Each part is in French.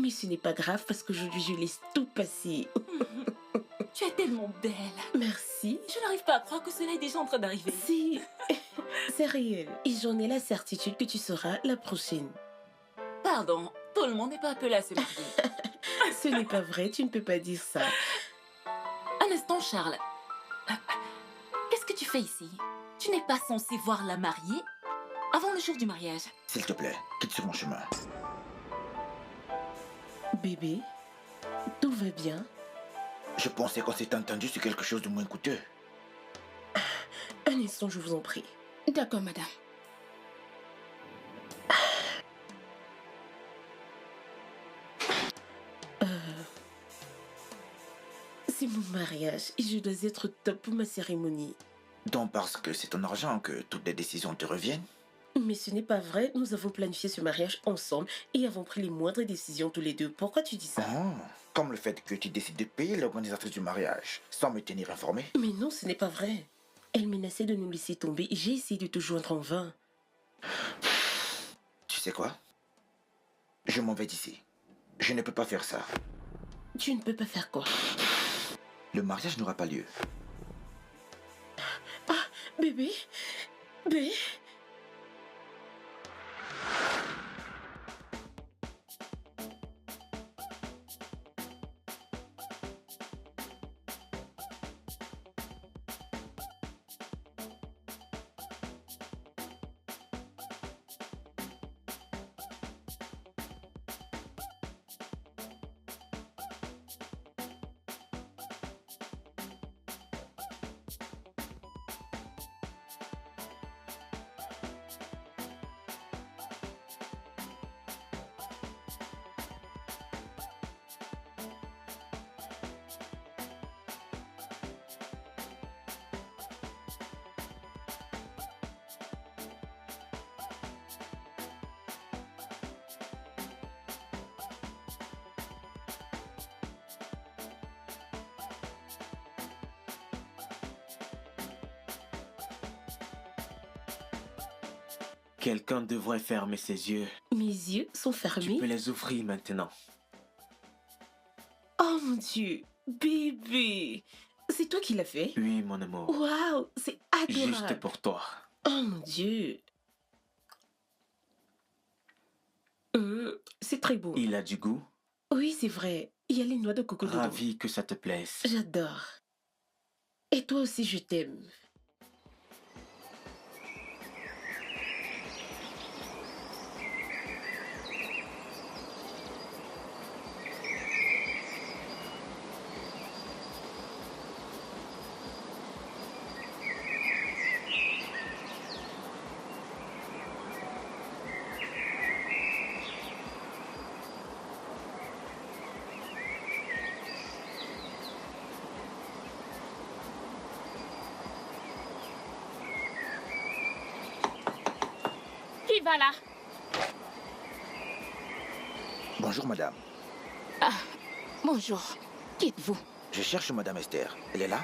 Mais ce n'est pas grave parce qu'aujourd'hui, je laisse tout passer. Tu es tellement belle. Merci. Je n'arrive pas à croire que cela est déjà en train d'arriver. Si, c'est réel. Et j'en ai la certitude que tu seras la prochaine. Pardon, tout le monde n'est pas appelé à se marier. Ce n'est pas vrai, tu ne peux pas dire ça. Un instant, Charles. Qu'est-ce que tu fais ici? Tu n'es pas censé voir la mariée avant le jour du mariage. S'il te plaît, quitte sur mon chemin. Bébé, tout va bien? Je pensais qu'on s'était entendu sur quelque chose de moins coûteux. Un instant, je vous en prie. D'accord, madame. C'est mon mariage et je dois être top pour ma cérémonie. Donc parce que c'est ton argent que toutes les décisions te reviennent? Mais ce n'est pas vrai, nous avons planifié ce mariage ensemble et avons pris les moindres décisions tous les deux. Pourquoi tu dis ça? Oh, comme le fait que tu décides de payer l'organisatrice du mariage sans me tenir informé. Mais non, ce n'est pas vrai. Elle menaçait de nous laisser tomber et j'ai essayé de te joindre en vain. Tu sais quoi? Je m'en vais d'ici. Je ne peux pas faire ça. Tu ne peux pas faire quoi? Le mariage n'aura pas lieu. Ah, bébé? Bébé? Quelqu'un devrait fermer ses yeux. Mes yeux sont Tu fermés. peux les ouvrir maintenant. Oh mon Dieu, bébé. C'est toi qui l'as fait? Oui, mon amour. Waouh, c'est adorable. Juste pour toi. Oh mon Dieu. C'est très beau. Il a du goût. Oui, c'est vrai. Il y a les noix de coco dedans. Ravi que ça te plaise. J'adore. Et toi aussi, je t'aime. Qui va là? Bonjour madame. Bonjour. Qui êtes-vous? Je cherche madame Esther. Elle est là?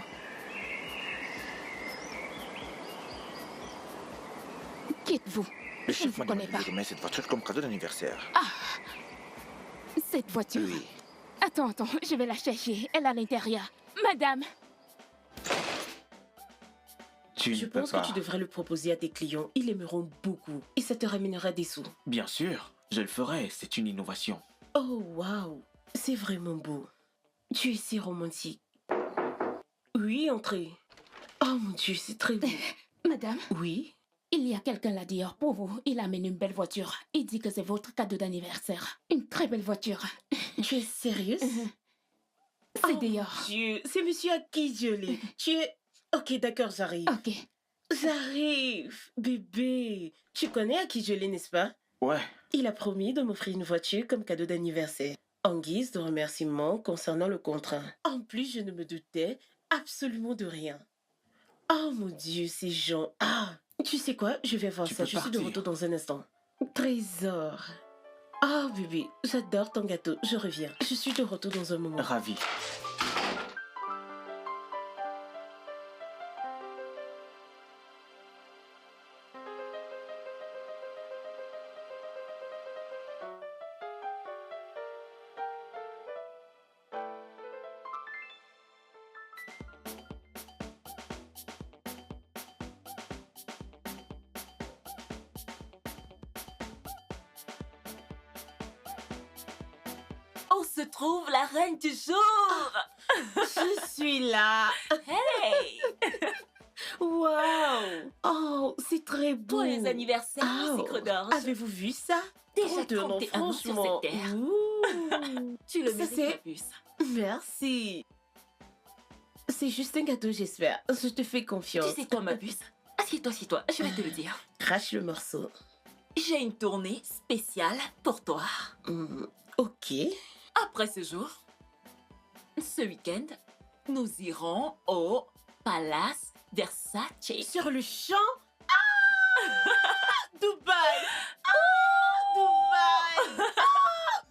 Qui êtes-vous? Le Je ne chef vous m'a connais demandé pas. de remettre cette voiture comme cadeau d'anniversaire. Cette voiture. Oui. Attends, je vais la chercher. Elle est à l'intérieur. Madame, Tu Je ne peux pense pas. que tu devrais le proposer à tes clients. Ils aimeront beaucoup. Et ça te ramènera des sous. Bien sûr, je le ferai. C'est une innovation. Oh, waouh. C'est vraiment beau. Tu es si romantique. Oui, entrez. Oh mon Dieu, c'est très beau. madame, Oui? il y a quelqu'un là dehors pour vous. Il amène une belle voiture. Il dit que c'est votre cadeau d'anniversaire. Une très belle voiture. Tu es sérieuse? C'est Oh, dehors. mon Dieu, c'est monsieur Akijole. Tu es... Ok, d'accord, j'arrive. Ok. J'arrive. Bébé. Tu connais Akijole, n'est-ce pas? Ouais. Il a promis de m'offrir une voiture comme cadeau d'anniversaire, en guise de remerciement concernant le contrat. En plus, je ne me doutais absolument de rien. Oh mon Dieu, ces gens. Ah, tu sais quoi? Je vais voir Tu ça. peux Je suis de partir. retour dans un instant. Trésor. Oh bébé, j'adore ton gâteau. Je reviens. Je suis de retour dans un moment. Ravi. Où se trouve la reine du jour? Je suis là. Hey! Waouh. Oh, c'est très beau. Pour les anniversaires, Oh, sucre d'orge. avez-vous vu ça? Déjà Trop de noms, 31 ans sur franchement. cette terre. Ouh. Tu le Ça, mérites, c'est- ma puce. Merci. C'est juste un gâteau, j'espère. Je te fais Tu confiance. sais quoi, ma puce? Assieds-toi, assieds-toi, je vais te le dire. Crache le morceau. J'ai une tournée spéciale pour toi. Ok. Après ce jour, ce week-end, nous irons au Palace Versace. Sur le champ. Dubaï. Dubaï.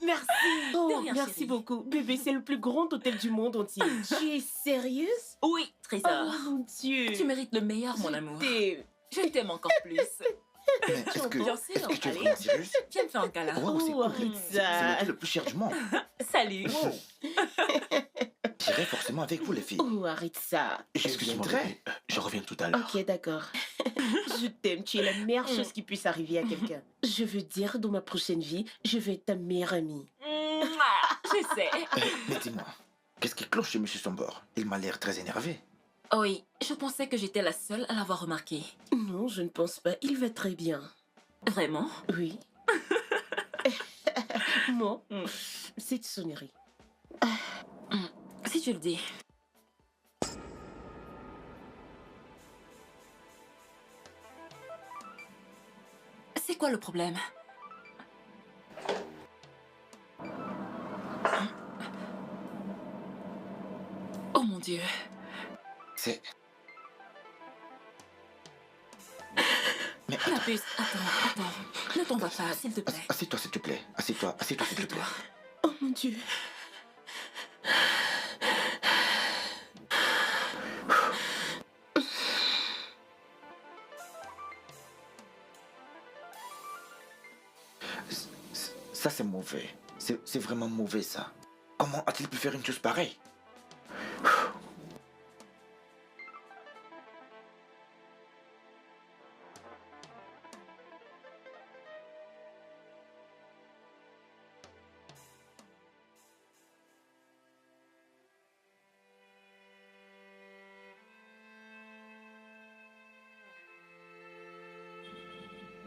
Merci. Oh, De rien, merci chérie. beaucoup. Bébé, c'est le plus grand hôtel du monde entier. Tu es sérieuse? Oui, Oh trésor. mon Dieu. Tu mérites le meilleur, mon Je amour. t'aime. Je t'aime encore plus. Mais est-ce que, Bien sûr, est-ce que tu es allez. vraiment sérieuse? Viens me faire un câlin. Wow, c'est Oh, cool. arrête C'est ça. l'hôtel le plus cher du monde. Salut. Wow. J'irai forcément avec vous, les filles. Oh, arrête ça. Je Excuse-moi, viendrai. bébé. Je reviens tout à l'heure. Ok, d'accord. Je t'aime. Tu es la meilleure chose qui puisse arriver à quelqu'un. Je veux dire, dans ma prochaine vie, je vais être ta meilleure amie. Mouah, je sais. Mais dis-moi, qu'est-ce qui cloche chez M. Sombor? Il m'a l'air très énervé. Oui, je pensais que j'étais la seule à l'avoir remarqué. Non, je ne pense pas. Il va très bien. Vraiment? Oui. Moi, cette sonnerie. Si tu le dis. C'est quoi le problème? Oh mon Dieu. C'est... Mais La puce, attends. Ne t'en vas pas, s'il te plaît. assieds-toi, s'il te plaît. Assieds-toi, s'il te plaît. Assieds-toi. Oh mon Dieu. Ça, c'est mauvais. C'est vraiment mauvais, ça. Comment a-t-il pu faire une chose pareille?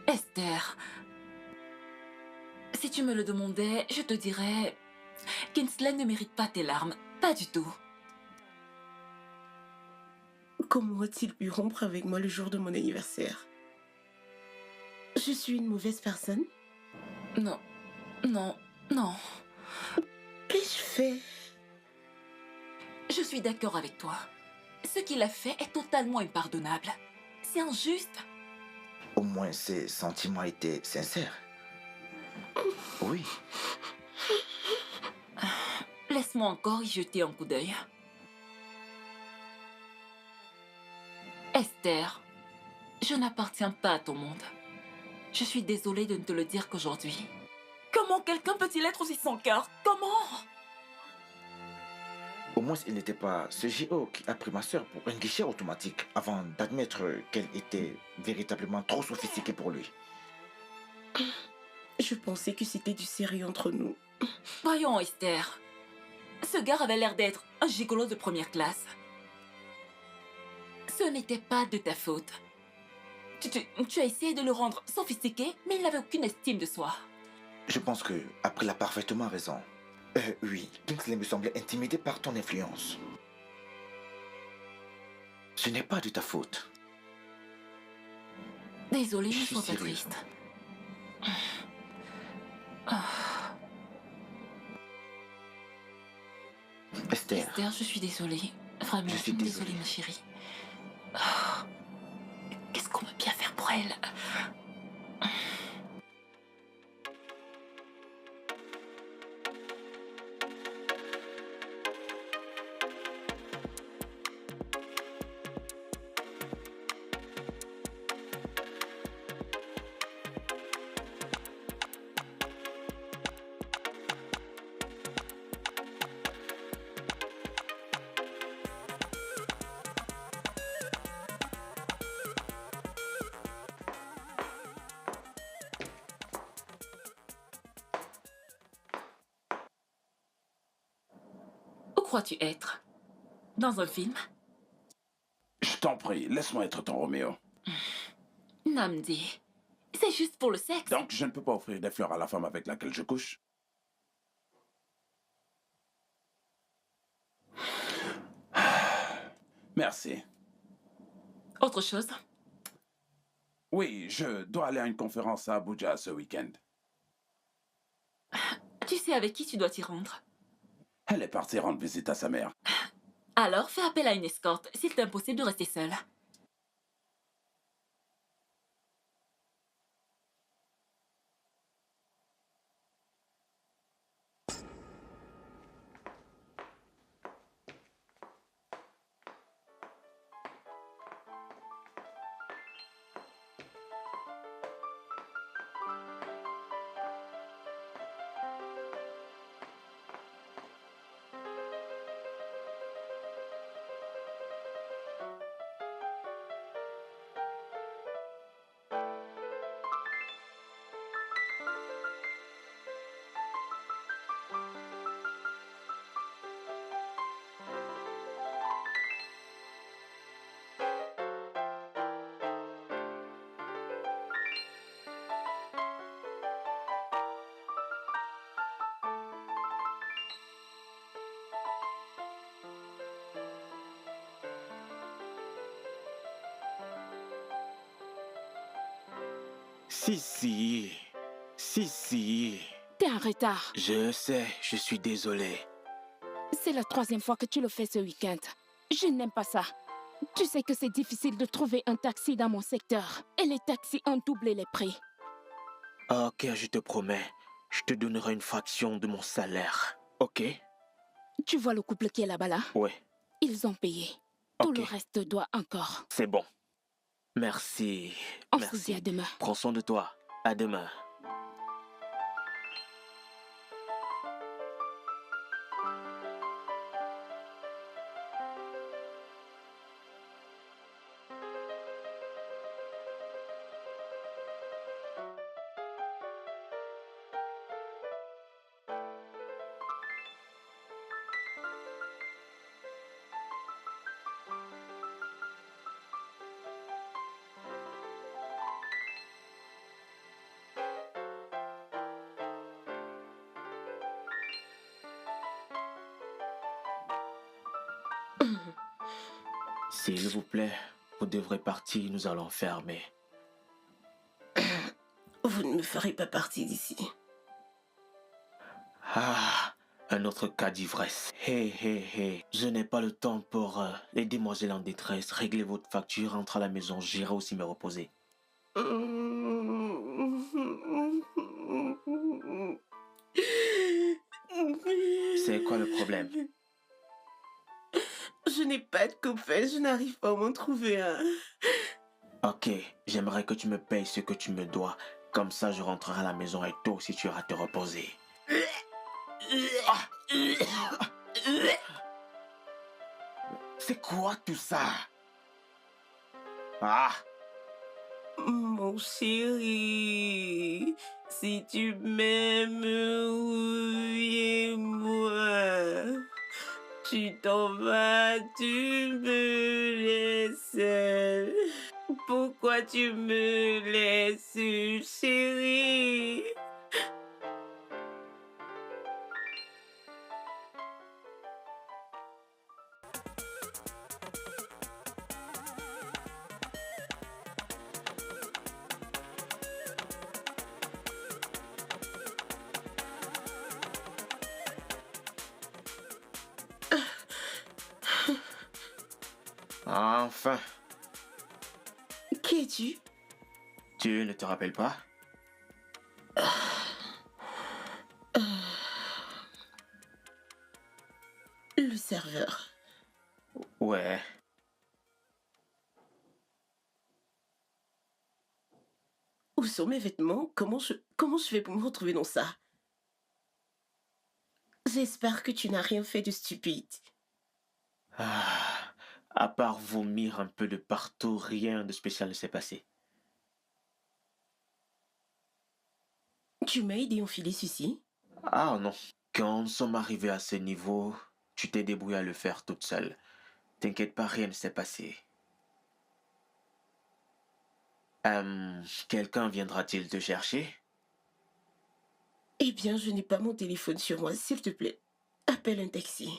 Esther, si tu me le demandais, je te dirais... Kinsley ne mérite pas tes larmes. Pas du tout. Comment a-t-il pu rompre avec moi le jour de mon anniversaire? Je suis une mauvaise personne? Non. Non. Non. Qu'ai-je fait? Je suis d'accord avec toi. Ce qu'il a fait est totalement impardonnable. C'est injuste. Au moins, ses sentiments étaient sincères. Oui. Laisse-moi encore y jeter un coup d'œil. Esther, je n'appartiens pas à ton monde. Je suis désolée de ne te le dire qu'aujourd'hui. Comment quelqu'un peut-il être aussi sans cœur? Comment? Au moins, il n'était pas ce GO qui a pris ma sœur pour un guichet automatique avant d'admettre qu'elle était véritablement trop sophistiquée pour lui. Je pensais que c'était du sérieux entre nous. Voyons, Esther. Ce gars avait l'air d'être un gigolo de première classe. Ce n'était pas de ta faute. Tu as essayé de le rendre sophistiqué, mais il n'avait aucune estime de soi. Je pense que April a parfaitement raison. Oui, Kingsley me semblait intimidé par ton influence. Ce n'est pas de ta faute. Désolée, Je ne suis sois pas sérieux. triste. Ah, Esther, Esther, je suis désolée. Vraiment, Je suis désolée, désolé. ma chérie. Ah, qu'est-ce qu'on peut bien faire pour elle? crois-tu être? Dans un film? Je t'en prie, laisse-moi être ton Roméo. Namdi, c'est juste pour le sexe. Donc, je ne peux pas offrir des fleurs à la femme avec laquelle je couche? Merci. Autre chose? Oui, je dois aller à une conférence à Abuja ce week-end. Tu sais avec qui tu dois t'y rendre? Elle est partie rendre visite à sa mère. Alors fais appel à une escorte, s'il t'est impossible de rester seule. Si. T'es en retard. Je sais, je suis désolé. C'est la 3e fois que tu le fais ce week-end. Je n'aime pas ça. Tu sais que c'est difficile de trouver un taxi dans mon secteur. Et les taxis ont doublé les prix. Ok, je te promets. Je te donnerai une fraction de mon salaire. Ok? Tu vois le couple qui est là-bas là? Ouais, Ils ont payé. Tout Ok. le reste doit encore. c'est bon. Merci. On se dit à Merci. demain. Prends soin de toi. À demain. S'il vous plaît, vous devrez partir, nous allons fermer. Vous ne me ferez pas partie d'ici. Ah, un autre cas d'ivresse. Hé. Je n'ai pas le temps pour les demoiselles en détresse. Réglez votre facture, rentre à la maison, j'irai aussi me reposer. C'est quoi le problème? Je n'ai pas de copain, je n'arrive pas à m'en trouver un. Ok, j'aimerais que tu me payes ce que tu me dois. Comme ça, je rentrerai à la maison et toi aussi tu iras te reposer. C'est quoi tout ça? Ah, Mon chéri, si tu m'aimes, oubliez-moi. Tu t'en vas, tu me laisses. Pourquoi tu me laisses, chéri? enfin. Qui es-tu? Tu ne te rappelles pas? Le serveur. Ouais. Où sont mes vêtements? Comment je fais pour me retrouver dans ça? J'espère que tu n'as rien fait de stupide. Ah, à part vomir un peu de partout, rien de spécial ne s'est passé. Tu m'as aidé à enfiler ceci? Ah non. Quand nous sommes arrivés à ce niveau, Tu t'es débrouillée à le faire toute seule. T'inquiète pas, rien ne s'est passé. Quelqu'un viendra-t-il te chercher? Eh bien, je n'ai pas mon téléphone sur moi, s'il te plaît. Appelle un taxi.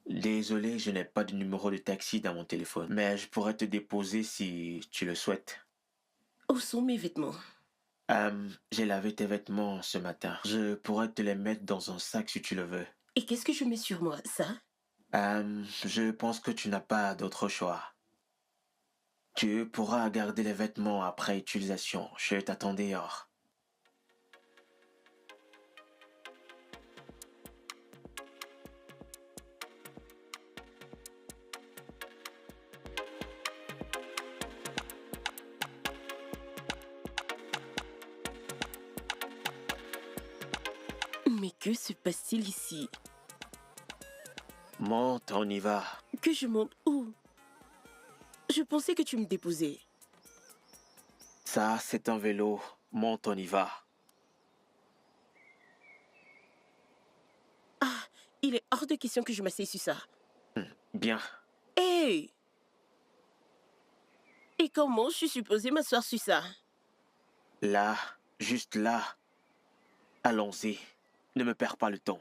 Désolé, je n'ai pas de numéro de taxi dans mon téléphone, mais je pourrais te déposer si tu le souhaites. Où sont mes vêtements? J'ai lavé tes vêtements ce matin. Je pourrais te les mettre dans un sac si tu le veux. Et qu'est-ce que je mets sur moi, ça? Je pense que tu n'as pas d'autre choix. Tu pourras garder les vêtements après utilisation. Je t'attends dehors. Mais que se passe-t-il ici? Monte, on y va. Que je monte où? Je pensais que tu me déposais. Ça, c'est un vélo. Monte, on y va. Ah, il est hors de question que je m'asseye sur ça. Bien. Hé! Et comment je suis supposée m'asseoir sur ça? Là, juste là. Allons-y. Ne me perds pas le temps.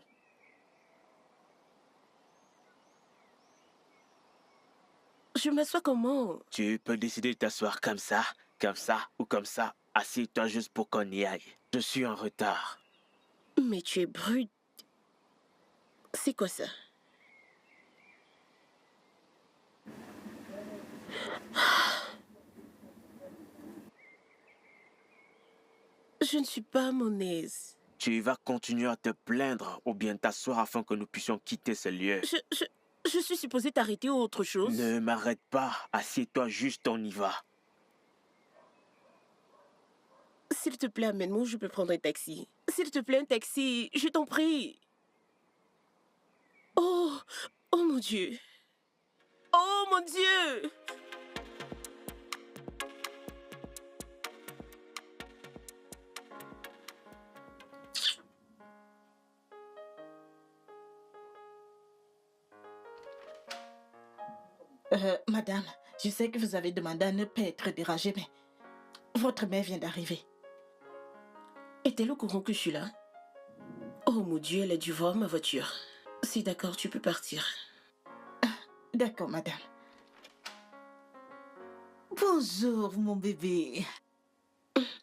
Je m'assois comment? Tu peux décider de t'asseoir comme ça ou comme ça. Assieds-toi juste pour qu'on y aille. Je suis en retard. Mais tu es brute. C'est quoi ça? Je ne suis pas à mon aise. Tu vas continuer à te plaindre ou bien t'asseoir afin que nous puissions quitter ce lieu. Je suis supposée t'arrêter ou autre chose? Ne m'arrête pas. Assieds-toi juste, on y va. S'il te plaît, amène-moi où je peux prendre un taxi. S'il te plaît, un taxi, je t'en prie. Oh, oh mon Dieu. Oh mon Dieu. Madame, je sais que vous avez demandé à ne pas être dérangée, mais votre mère vient d'arriver. Est-elle au courant que je suis là? Oh mon Dieu, elle a dû voir ma voiture. C'est d'accord, tu peux partir. D'accord, madame. Bonjour, mon bébé.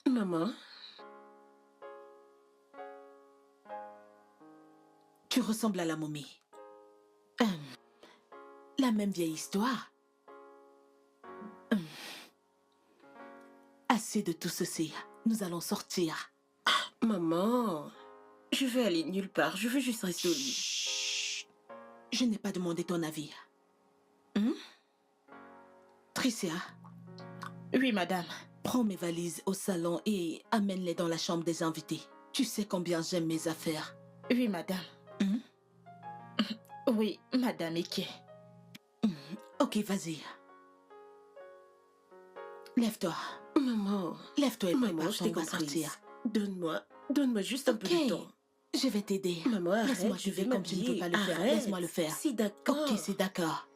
Maman, Tu ressembles à la momie. La même vieille histoire. Assez de tout ceci. Nous allons sortir. maman, je veux aller nulle part. Je veux juste rester au lit. Chut. Je n'ai pas demandé ton avis. Tricia. Oui, madame. Prends mes valises au salon et amène-les dans la chambre des invités. Tu sais combien j'aime mes affaires. Oui, madame. Oui, madame Ike. Ok, vas-y. Lève-toi. Maman, Lève-toi et maman, prépare je ton t'ai on va comprise. sortir. Donne-moi juste un peu de temps. Je vais t'aider. Maman, arrête, Laisse-moi je te vais faire comme tu ne peux m'habiller. pas le faire. Arrête. Laisse-moi le faire. C'est d'accord. Ok, c'est d'accord.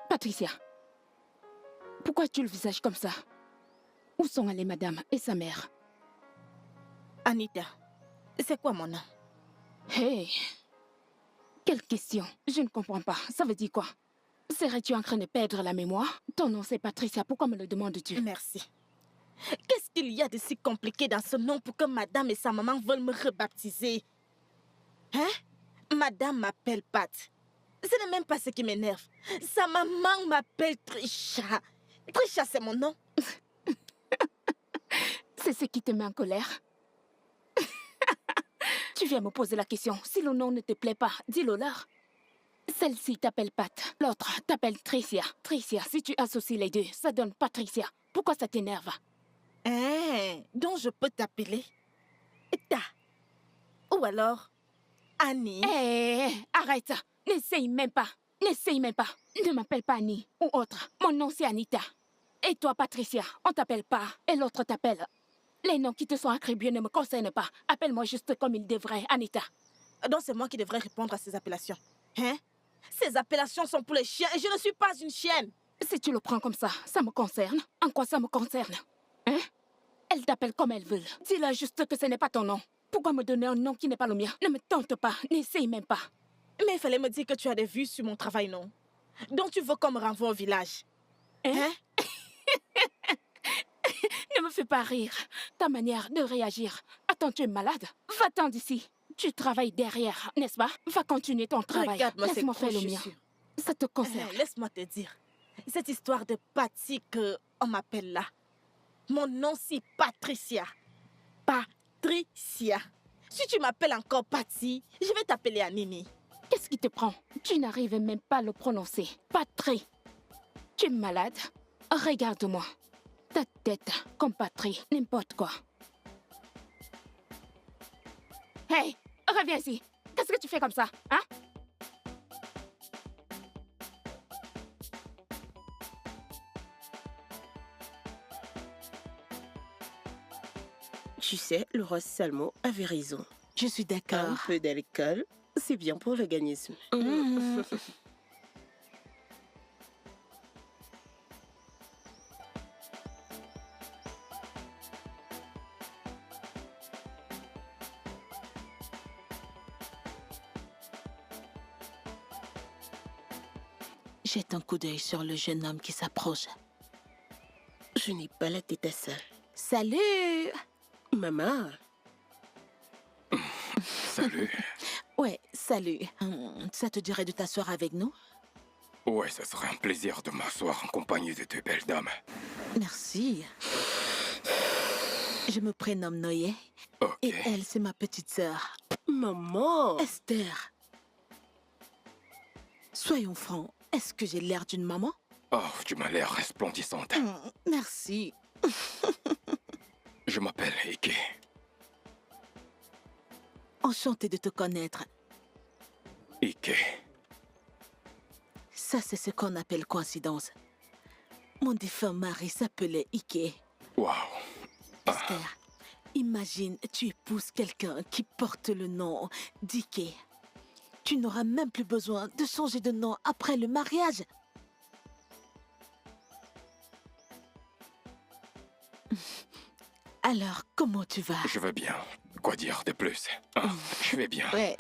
Patricia, pourquoi as-tu le visage comme ça? Où sont allées madame et sa mère? Anita, c'est quoi mon nom? Hey! Quelle question? Je ne comprends pas. Ça veut dire quoi? Serais-tu en train de perdre la mémoire? Ton nom c'est Patricia, pourquoi me le demandes-tu? Merci. Qu'est-ce qu'il y a de si compliqué dans ce nom pour que madame et sa maman veulent me rebaptiser? Hein? Madame m'appelle Pat. Ce n'est même pas ce qui m'énerve. Sa maman m'appelle Trisha. Trisha, c'est mon nom. C'est ce qui te met en colère? Tu viens me poser la question. Si le nom ne te plaît pas, dis-le leur. Celle-ci t'appelle Pat, l'autre t'appelle Tricia. Tricia, si tu associes les deux, ça donne Patricia. Pourquoi ça t'énerve? Hein, donc je peux t'appeler Ta. Ou alors Annie. Hé, arrête ça. N'essaye même pas. N'essaye même pas. Ne m'appelle pas Annie ou autre. Mon nom c'est Anita. Et toi, Patricia, on t'appelle pas. Et l'autre t'appelle. Les noms qui te sont attribués ne me concernent pas. Appelle-moi juste comme il devrait, Anita. Donc c'est moi qui devrais répondre à ces appellations. Hein? Ces appellations sont pour les chiens et je ne suis pas une chienne. Si tu le prends comme ça me concerne. En quoi ça me concerne? Hein? Elle t'appelle comme elle veut. Dis-la juste que ce n'est pas ton nom. Pourquoi me donner un nom qui n'est pas le mien? Ne me tente pas, n'essaye même pas. Mais il fallait me dire que tu as des vues sur mon travail, non? Donc tu veux qu'on me renvoie au village? Hein? Ne me fais pas rire. Ta manière de réagir. Attends, tu es malade? Va-t'en d'ici. Tu travailles derrière, n'est-ce pas? Va continuer ton travail. Regarde-moi ces Laisse-moi faire le mien. crochissures. Ça te concerne. Laisse-moi te dire. Cette histoire de Patty qu'on m'appelle là. Mon nom c'est Patricia. Patricia. Si tu m'appelles encore Patty, je vais t'appeler Anini. Qu'est-ce qui te prend? Tu n'arrives même pas à le prononcer. Patrie. Tu es malade? Regarde-moi. Ta tête comme Patrie, n'importe quoi. Hey, reviens ici. Qu'est-ce que tu fais comme ça, hein? Tu sais, le roi Salmo avait raison. Je suis Un d'accord. peu d'alcool, c'est bien pour l'organisme. Mhm. Jette un coup d'œil sur le jeune homme qui s'approche. Je n'ai pas la tête à ça. Salut! Maman, Salut. Ouais, salut. Ça te dirait de t'asseoir avec nous? Ouais, ça serait un plaisir de m'asseoir en compagnie de deux belles dames. Merci. Je me prénomme Noé. Ok. Et elle, c'est ma petite sœur, maman. Esther. Soyons francs, est-ce que j'ai l'air d'une maman? Oh, tu m'as l'air resplendissante. Merci. Je m'appelle Ike. Enchantée de te connaître. Ike. Ça, c'est ce qu'on appelle coïncidence. Mon défunt mari s'appelait Ike. Waouh. Esther, imagine, tu épouses quelqu'un qui porte le nom d'Ike. Tu n'auras même plus besoin de changer de nom après le mariage. Alors, comment tu vas? Je vais bien. Quoi dire de plus? Je vais bien. Ouais.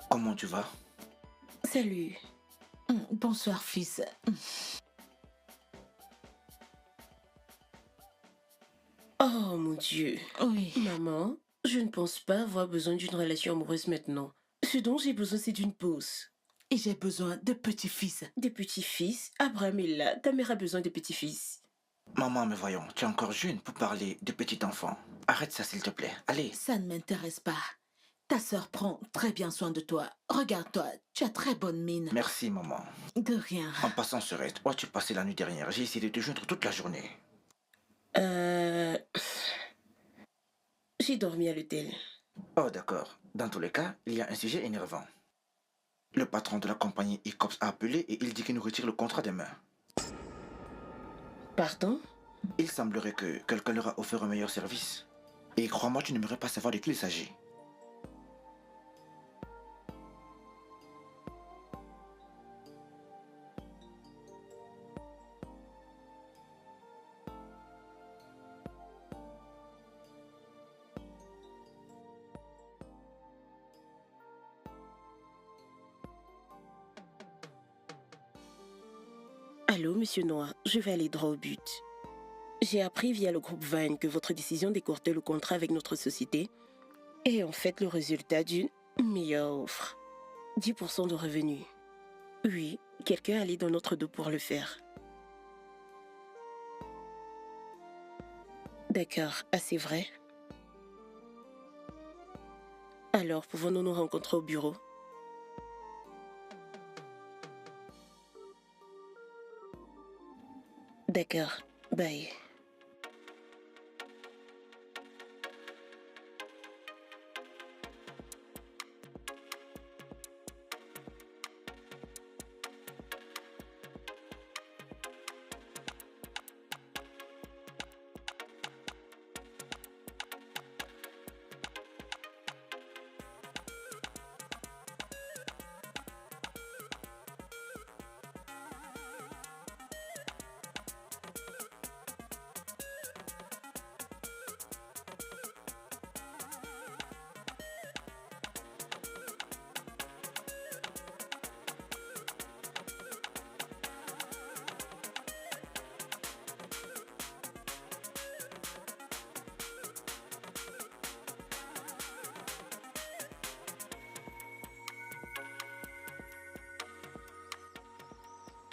Comment tu vas? Salut. Bonsoir, fils. Oh mon Dieu. Oui. Maman, Je ne pense pas avoir besoin d'une relation amoureuse maintenant. Ce dont j'ai besoin, c'est d'une pause. Et j'ai besoin de petits-fils. Des petits-fils? Abraham est là. Ta mère a besoin de petits-fils. Maman, mais voyons, tu es encore jeune pour parler de petit enfant. Arrête ça, s'il te plaît. Allez. Ça ne m'intéresse pas. Ta sœur prend très bien soin de toi. Regarde-toi, tu as très bonne mine. Merci, maman. De rien. En passant, Sœurette, où as-tu passé la nuit dernière? J'ai essayé de te joindre toute la journée. J'ai dormi à l'hôtel. Oh, d'accord. Dans tous les cas, il y a un sujet énervant. Le patron de la compagnie ICOPS a appelé et il dit qu'il nous retire le contrat demain. Pardon? Il semblerait que quelqu'un leur a offert un meilleur service. Et crois-moi, tu n'aimerais pas savoir de qui il s'agit. Allô, monsieur Noah, je vais aller droit au but. J'ai appris via le groupe Vine que votre décision d'écourter le contrat avec notre société est en fait le résultat d'une meilleure offre. 10% de revenus. Oui, quelqu'un allait dans notre dos pour le faire. D'accord, assez vrai. Alors, pouvons-nous nous rencontrer au bureau? D'accord, bye.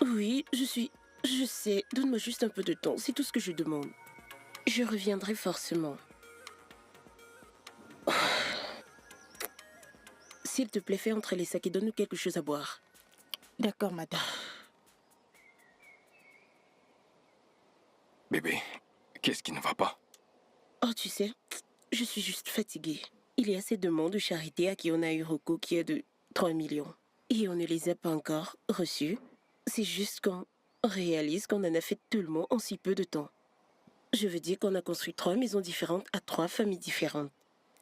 Oui, je sais, donne-moi juste un peu de temps, c'est tout ce que je demande. Je reviendrai forcément. S'il te plaît, fais entrer les sacs et donne-nous quelque chose à boire. D'accord, madame. Bébé, qu'est-ce qui ne va pas? Oh, tu sais, je suis juste fatiguée. Il y a cette demande de charité à qui on a eu recours qui est de 3 millions. Et on ne les a pas encore reçus. C'est juste qu'on réalise qu'on en a fait tellement en si peu de temps. Je veux dire qu'on a construit 3 maisons différentes à 3 familles différentes.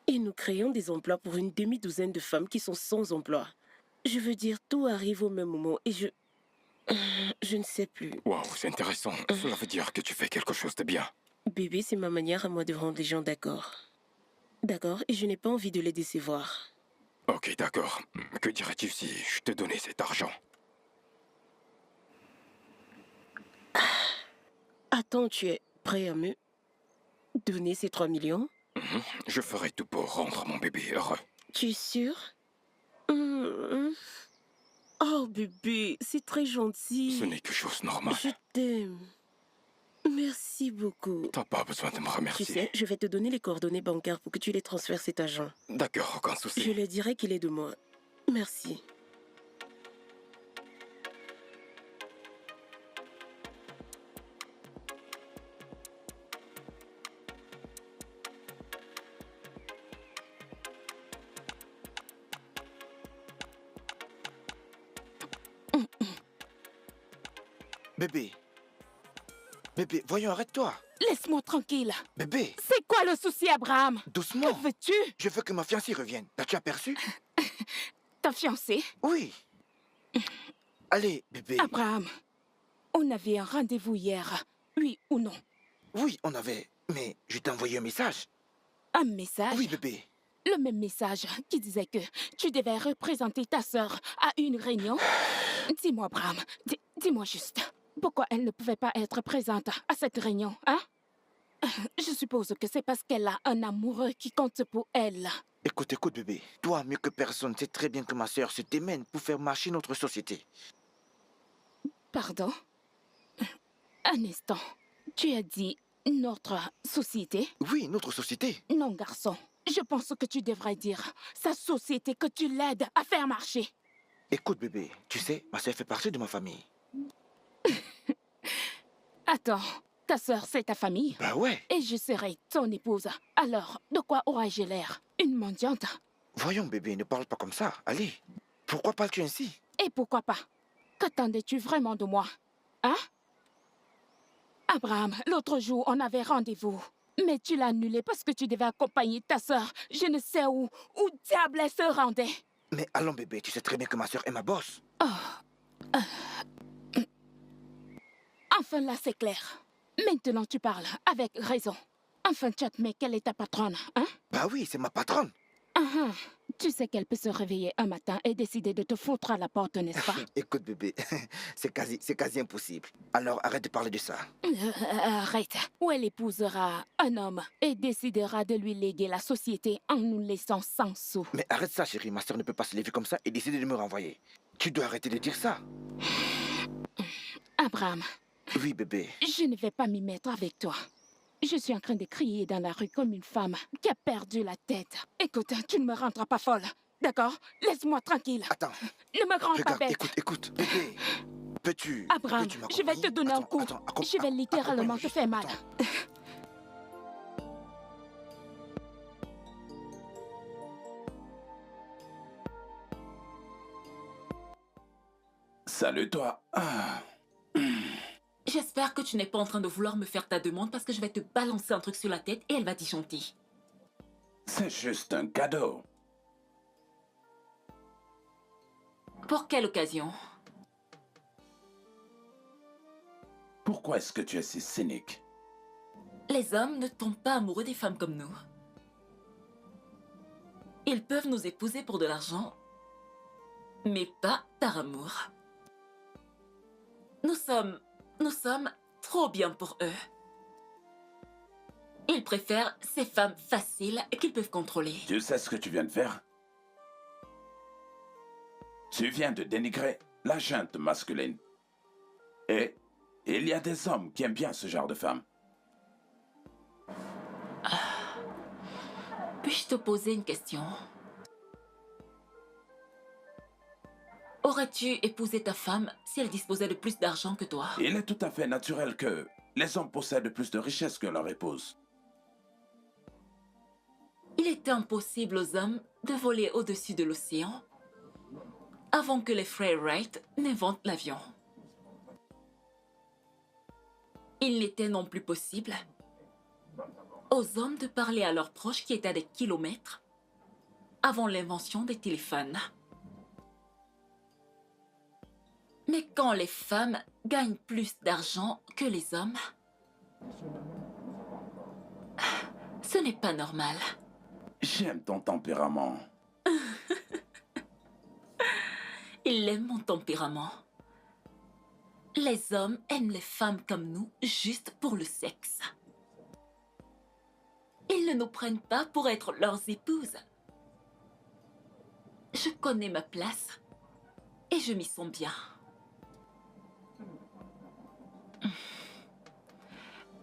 Et nous créons des emplois pour une demi-douzaine de femmes qui sont sans emploi. Je veux dire, tout arrive au même moment et je ne sais plus. Waouh, c'est intéressant. Cela veut dire que tu fais quelque chose de bien. Bébé, c'est ma manière à moi de rendre les gens d'accord. D'accord, et je n'ai pas envie de les décevoir. Ok, d'accord. Que dirais-tu si je te donnais cet argent? Attends, tu es prêt à me donner ces 3 millions? Je ferai tout pour rendre mon bébé heureux. Tu es sûr? Oh bébé, c'est très gentil. Ce n'est que chose normale. Je t'aime. Merci beaucoup. T'as pas besoin de me Tu remercier. sais, je vais te donner les coordonnées bancaires pour que tu les transfères cet argent. D'accord, aucun souci. Je lui dirai qu'il est de moi. Merci. Bébé. Bébé, voyons, arrête-toi. Laisse-moi tranquille. Bébé, C'est quoi le souci, Abraham? doucement. Que veux-tu? Je veux que ma fiancée revienne. L'as-tu aperçu? Ta fiancée? Oui. Allez, bébé. Abraham, on avait un rendez-vous hier. Oui ou non? Oui, on avait. Mais je t'ai envoyé un message. Un message? Oui, bébé. Le même message qui disait que tu devais représenter ta sœur à une réunion. Dis-moi, Abraham, dis-moi juste, pourquoi elle ne pouvait pas être présente à cette réunion, hein? Je suppose que c'est parce qu'elle a un amoureux qui compte pour elle. Écoute, écoute, bébé. Toi, mieux que personne, sais très bien que ma sœur se démène pour faire marcher notre société. Pardon? Un instant. Tu as dit notre société? Oui, notre société. Non, garçon. Je pense que tu devrais dire sa société que tu l'aides à faire marcher. Écoute, bébé, tu sais, ma sœur fait partie de ma famille. Attends, ta sœur, c'est ta famille? Bah ouais. Et je serai ton épouse. Alors, de quoi aurais-je l'air? Une mendiante? Voyons, bébé, ne parle pas comme ça. Allez, pourquoi parles-tu ainsi? Et pourquoi pas? Qu'attendais-tu vraiment de moi? Hein? Abraham, l'autre jour, on avait rendez-vous. Mais tu l'as annulé parce que tu devais accompagner ta sœur. Je ne sais où diable elle se rendait. Mais allons, bébé, tu sais très bien que ma sœur est ma boss. Enfin, là, c'est clair. Maintenant, tu parles avec raison. Enfin, tu admets qu'elle est ta patronne, hein? Bah oui, c'est ma patronne. Tu sais qu'elle peut se réveiller un matin et décider de te foutre à la porte, n'est-ce pas? Écoute, bébé, c'est quasi impossible. Alors arrête de parler de ça. Arrête. Ou elle épousera un homme et décidera de lui léguer la société en nous laissant sans sous. Mais arrête ça, chérie. Ma sœur ne peut pas se lever comme ça et décider de me renvoyer. Tu dois arrêter de dire ça. Abraham, Oui, bébé. je ne vais pas m'y mettre avec toi. Je suis en train de crier dans la rue comme une femme qui a perdu la tête. Écoute, tu ne me rendras pas folle, d'accord? Laisse-moi tranquille. Attends. Ne me rends pas Regarde, bête. écoute, bébé. Peux-tu Abraham, je vais te donner un coup. Je vais littéralement te faire mal. Attends. Salut toi. Ah. J'espère que tu n'es pas en train de vouloir me faire ta demande parce que je vais te balancer un truc sur la tête et elle va disjoncter. C'est juste un cadeau. Pour quelle occasion? Pourquoi est-ce que tu es si cynique? Les hommes ne tombent pas amoureux des femmes comme nous. Ils peuvent nous épouser pour de l'argent, mais pas par amour. Nous sommes trop bien pour eux. Ils préfèrent ces femmes faciles qu'ils peuvent contrôler. Tu sais ce que tu viens de faire? Tu viens de dénigrer la junte masculine. Et il y a des hommes qui aiment bien ce genre de femmes. Puis-je te poser une question? Aurais-tu épousé ta femme si elle disposait de plus d'argent que toi? Il est tout à fait naturel que les hommes possèdent plus de richesses que leur épouse. Il était impossible aux hommes de voler au-dessus de l'océan avant que les frères Wright n'inventent l'avion. Il n'était non plus possible aux hommes de parler à leurs proches qui étaient à des kilomètres avant l'invention des téléphones. Mais quand les femmes gagnent plus d'argent que les hommes, ce n'est pas normal. J'aime ton tempérament. Il aime mon tempérament. Les hommes aiment les femmes comme nous juste pour le sexe. Ils ne nous prennent pas pour être leurs épouses. Je connais ma place et je m'y sens bien.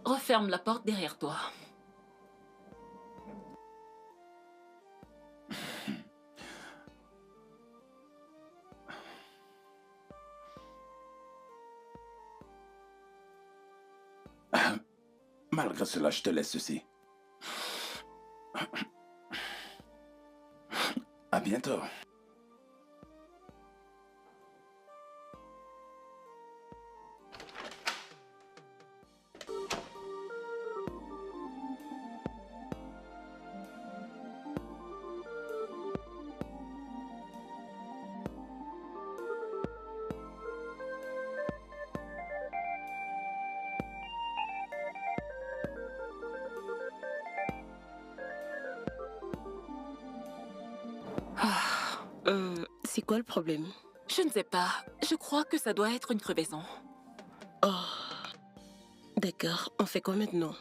Referme la porte derrière toi. Malgré cela, je te laisse ceci. À bientôt. C'est quoi le problème? Je ne sais pas. Je crois que ça doit être une crevaison. Oh, d'accord. On fait quoi maintenant?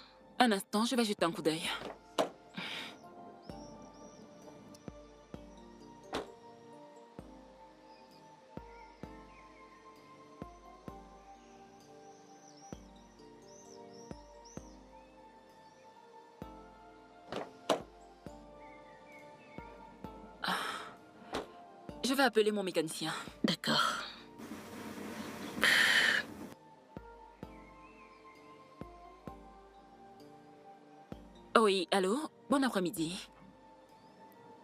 Un instant, je vais jeter un coup d'œil. Je vais appeler mon mécanicien. D'accord. Oui, allô? Bon après-midi.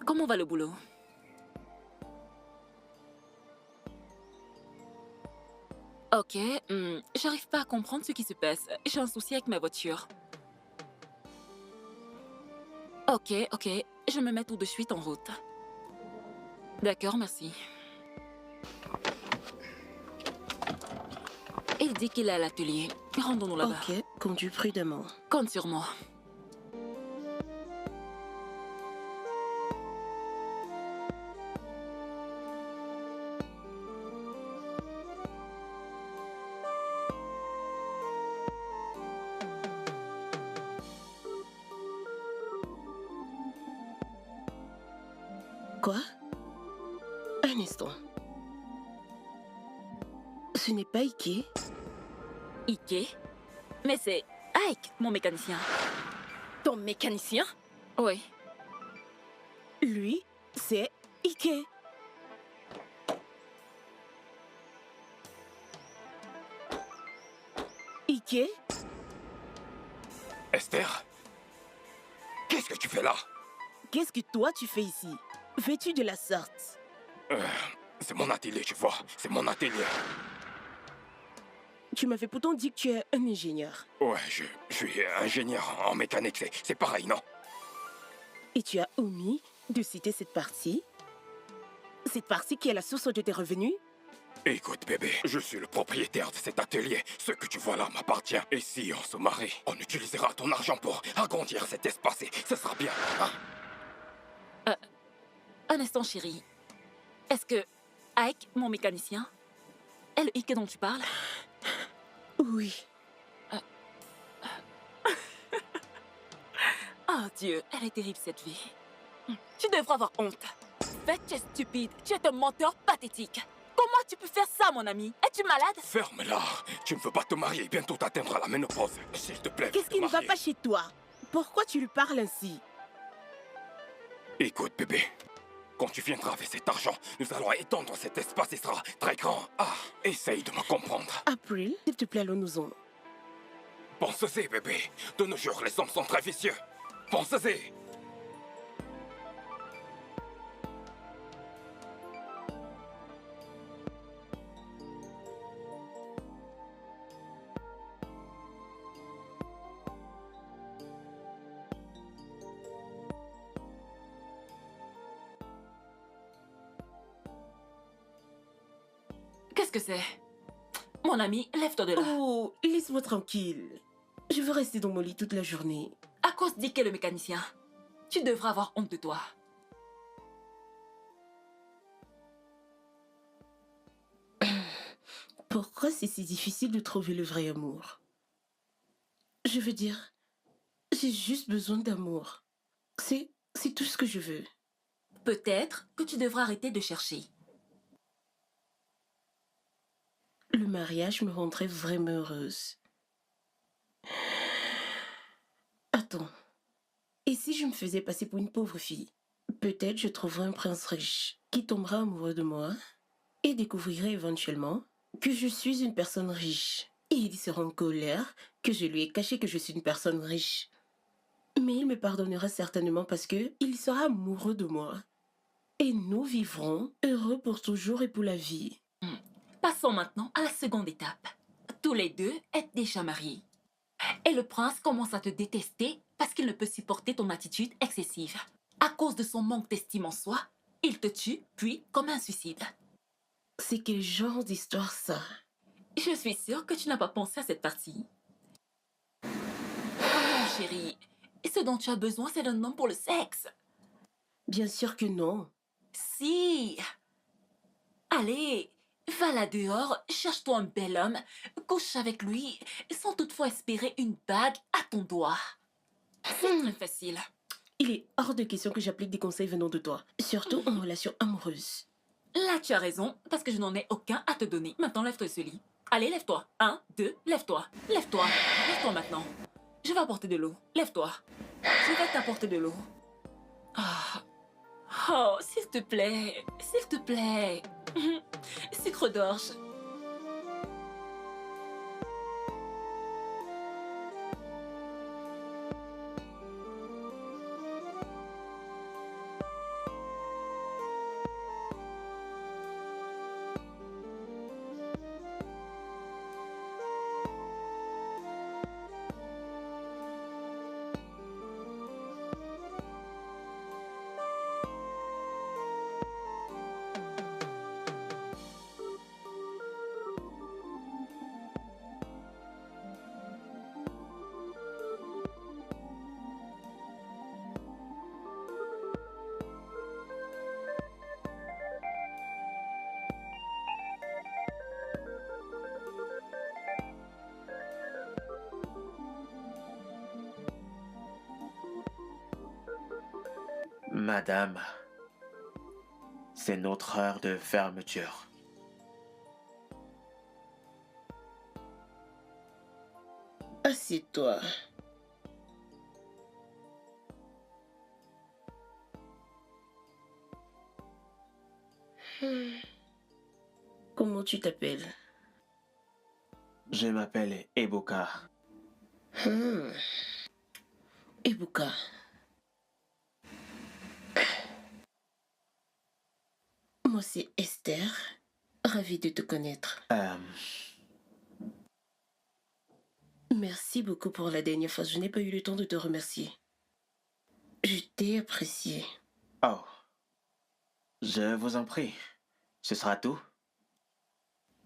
Comment va le boulot? Ok, j'arrive pas à comprendre ce qui se passe. J'ai un souci avec ma voiture. Ok, je me mets tout de suite en route. D'accord, merci. Il dit qu'il est à l'atelier. Rendons-nous là-bas. Ok, conduis prudemment. Compte sur moi. Quoi? Un instant. Ce n'est pas Ike? Ike? Mais c'est Ike, mon mécanicien. Ton mécanicien? Oui. Lui, c'est Ike. Ike? Esther? Qu'est-ce que tu fais là? Qu'est-ce que toi tu fais ici? Vêtu de la sorte? C'est mon atelier, tu vois. C'est mon atelier. Tu m'avais pourtant dit que tu es un ingénieur. Ouais, je suis ingénieur en mécanique. C'est pareil, non? Et tu as omis de citer cette partie? Cette partie qui est la source de tes revenus? Écoute, bébé, je suis le propriétaire de cet atelier. Ce que tu vois là m'appartient. Et si on se marie, on utilisera ton argent pour agrandir cet espace et ce sera bien, hein? Un instant, chérie. Est-ce que Ike, mon mécanicien, est le Ike dont tu parles? Oui. Oh Dieu, elle est terrible cette vie. Tu devrais avoir honte. Fais, tu es stupide. Tu es un menteur pathétique. Comment tu peux faire ça, mon ami? Es-tu malade? Ferme-la. Tu ne veux pas te marier et bientôt t'atteindras la ménopause. S'il te plaît, Qu'est-ce qui ne va pas chez toi? Pourquoi tu lui parles ainsi? Écoute, bébé. Quand tu viendras avec cet argent, nous allons étendre cet espace et sera très grand. Ah, essaye de me comprendre. April, s'il te plaît, allons-nous-en. Pense-y, bébé. De nos jours, les hommes sont très vicieux. Pense-y. Qu'est-ce que c'est? Mon ami, lève-toi de là. Oh, laisse-moi tranquille. Je veux rester dans mon lit toute la journée. À cause d'Ike le mécanicien. Tu devras avoir honte de toi. Pourquoi c'est si difficile de trouver le vrai amour? Je veux dire, j'ai juste besoin d'amour. C'est tout ce que je veux. Peut-être que tu devras arrêter de chercher. Le mariage me rendrait vraiment heureuse. Attends. Et si je me faisais passer pour une pauvre fille? Peut-être je trouverais un prince riche qui tombera amoureux de moi et découvrirait éventuellement que je suis une personne riche. Et il sera en colère que je lui ai caché que je suis une personne riche. Mais il me pardonnera certainement parce que il sera amoureux de moi. Et nous vivrons heureux pour toujours et pour la vie. Passons maintenant à la seconde étape. Tous les deux êtes déjà mariés. Et le prince commence à te détester parce qu'il ne peut supporter ton attitude excessive. À cause de son manque d'estime en soi, il te tue, puis comme un suicide. C'est quel genre d'histoire ça? Je suis sûre que tu n'as pas pensé à cette partie. Oh non, chérie. Ce dont tu as besoin, c'est d'un homme pour le sexe. Bien sûr que non. Si. Allez, va là dehors, cherche-toi un bel homme, couche avec lui, sans toutefois espérer une bague à ton doigt. C'est très facile. Il est hors de question que j'applique des conseils venant de toi, surtout en relation amoureuse. Là, tu as raison, parce que je n'en ai aucun à te donner. Maintenant, lève-toi de ce lit. Allez, lève-toi. 1, 2, lève-toi. Lève-toi. Lève-toi maintenant. Je vais apporter de l'eau. Lève-toi. Je vais t'apporter de l'eau. Ah. Oh, s'il te plaît. S'il te plaît. Sucre d'orge. Madame, c'est notre heure de fermeture. Assieds-toi. Comment tu t'appelles? Je m'appelle Eboka. Ebuka. Moi, c'est Esther. Ravie de te connaître. Merci beaucoup pour la dernière fois. Je n'ai pas eu le temps de te remercier. Je t'ai apprécié. Oh, je vous en prie. Ce sera tout?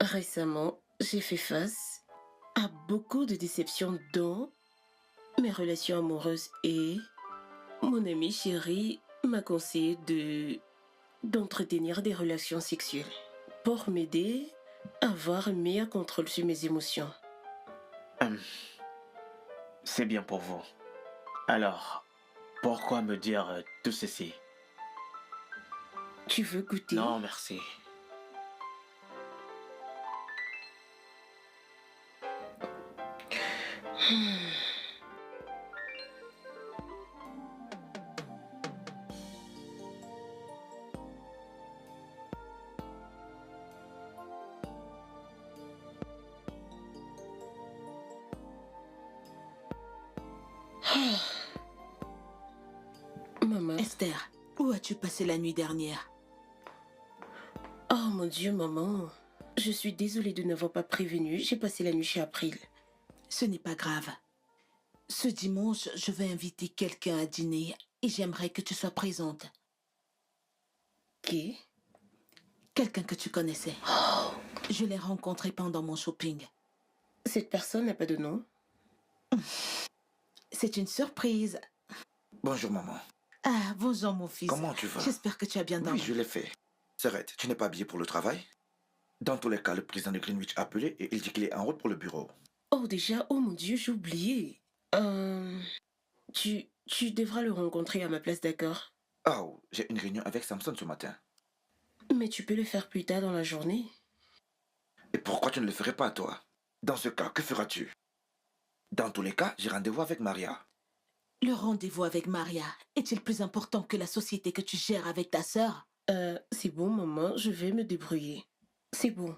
Récemment, j'ai fait face à beaucoup de déceptions dans mes relations amoureuses et mon ami chéri m'a conseillé d'entretenir des relations sexuelles pour m'aider à avoir un meilleur contrôle sur mes émotions. C'est bien pour vous. Alors, pourquoi me dire tout ceci? Tu veux goûter? Non, merci. Maman. Esther, où as-tu passé la nuit dernière? Oh mon Dieu, maman. Je suis désolée de n'avoir pas prévenu. J'ai passé la nuit chez April. Ce n'est pas grave. Ce dimanche, je vais inviter quelqu'un à dîner et j'aimerais que tu sois présente. Qui? Quelqu'un que tu connaissais. Je l'ai rencontré pendant mon shopping. Cette personne n'a pas de nom? C'est une surprise. Bonjour, maman. Ah, bonjour mon fils. Comment tu vas? J'espère que tu as bien dormi. Oui, je l'ai fait. S'arrête, tu n'es pas habillé pour le travail? Dans tous les cas, le président de Greenwich a appelé et il dit qu'il est en route pour le bureau. Oh déjà, oh mon Dieu, j'ai oublié. Tu devras le rencontrer à ma place, d'accord? Oh, j'ai une réunion avec Samson ce matin. Mais tu peux le faire plus tard dans la journée. Et pourquoi tu ne le ferais pas, toi? Dans ce cas, que feras-tu? Dans tous les cas, j'ai rendez-vous avec Maria. Le rendez-vous avec Maria est-il plus important que la société que tu gères avec ta sœur? C'est bon, maman, je vais me débrouiller. C'est bon.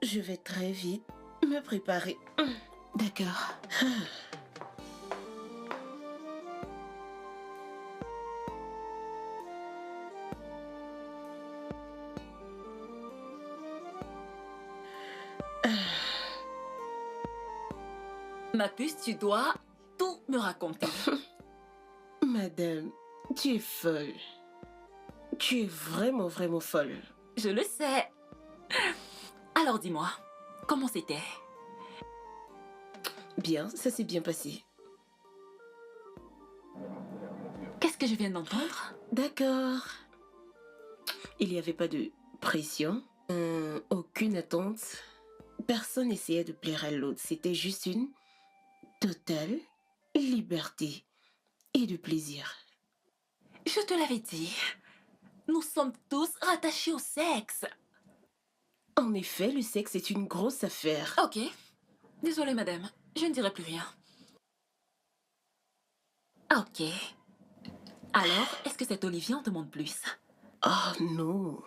Je vais très vite me préparer. D'accord. Ma puce, tu dois tout me raconter. Madame, tu es folle. Tu es vraiment, vraiment folle. Je le sais. Alors dis-moi, comment c'était? Bien, ça s'est bien passé. Qu'est-ce que je viens d'entendre? D'accord. Il n'y avait pas de pression, aucune attente. Personne n'essayait de plaire à l'autre. C'était juste une totale liberté. et de plaisir. Je te l'avais dit. Nous sommes tous rattachés au sexe. En effet, le sexe est une grosse affaire. Ok. Désolée, madame. Je ne dirai plus rien. Ok. Alors, est-ce que cet Olivier en demande plus? Oh non.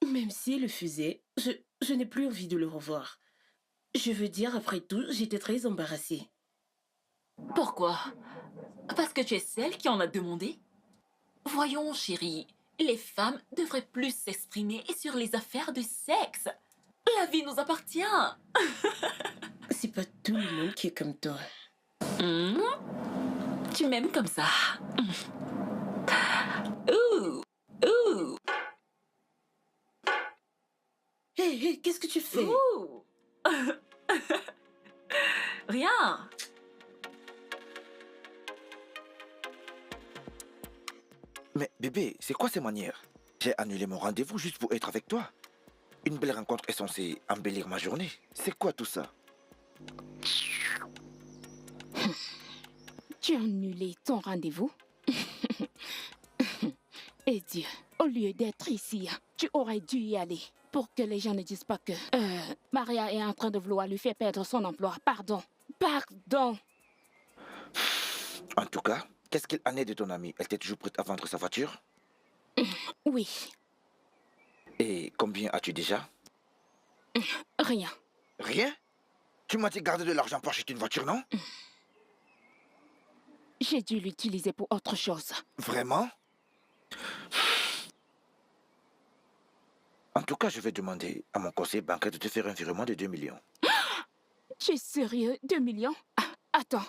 Même s'il le faisait, je n'ai plus envie de le revoir. Je veux dire, après tout, j'étais très embarrassée. Pourquoi? Parce que tu es celle qui en a demandé? Voyons, chérie, les femmes devraient plus s'exprimer sur les affaires de sexe. La vie nous appartient. C'est pas tout le monde qui est comme toi. Hmm? Tu m'aimes comme ça. Ouh, ouh, Hé, hé, qu'est-ce que tu fais? ouh. Rien. Mais bébé, c'est quoi ces manières? J'ai annulé mon rendez-vous juste pour être avec toi. Une belle rencontre est censée embellir ma journée. C'est quoi tout ça? Tu as annulé ton rendez-vous? Et Dieu, au lieu d'être ici, tu aurais dû y aller pour que les gens ne disent pas que Maria est en train de vouloir lui faire perdre son emploi. Pardon. Pardon. En tout cas, qu'est-ce qu'il en est de ton amie? Elle était toujours prête à vendre sa voiture? Oui, Et combien as-tu déjà? rien. Rien? Tu m'as dit garder de l'argent pour acheter une voiture, non? J'ai dû l'utiliser pour autre chose. Vraiment? En tout cas, je vais demander à mon conseiller bancaire de te faire un virement de 2 millions. Tu es sérieux? 2 millions? Ah, attends.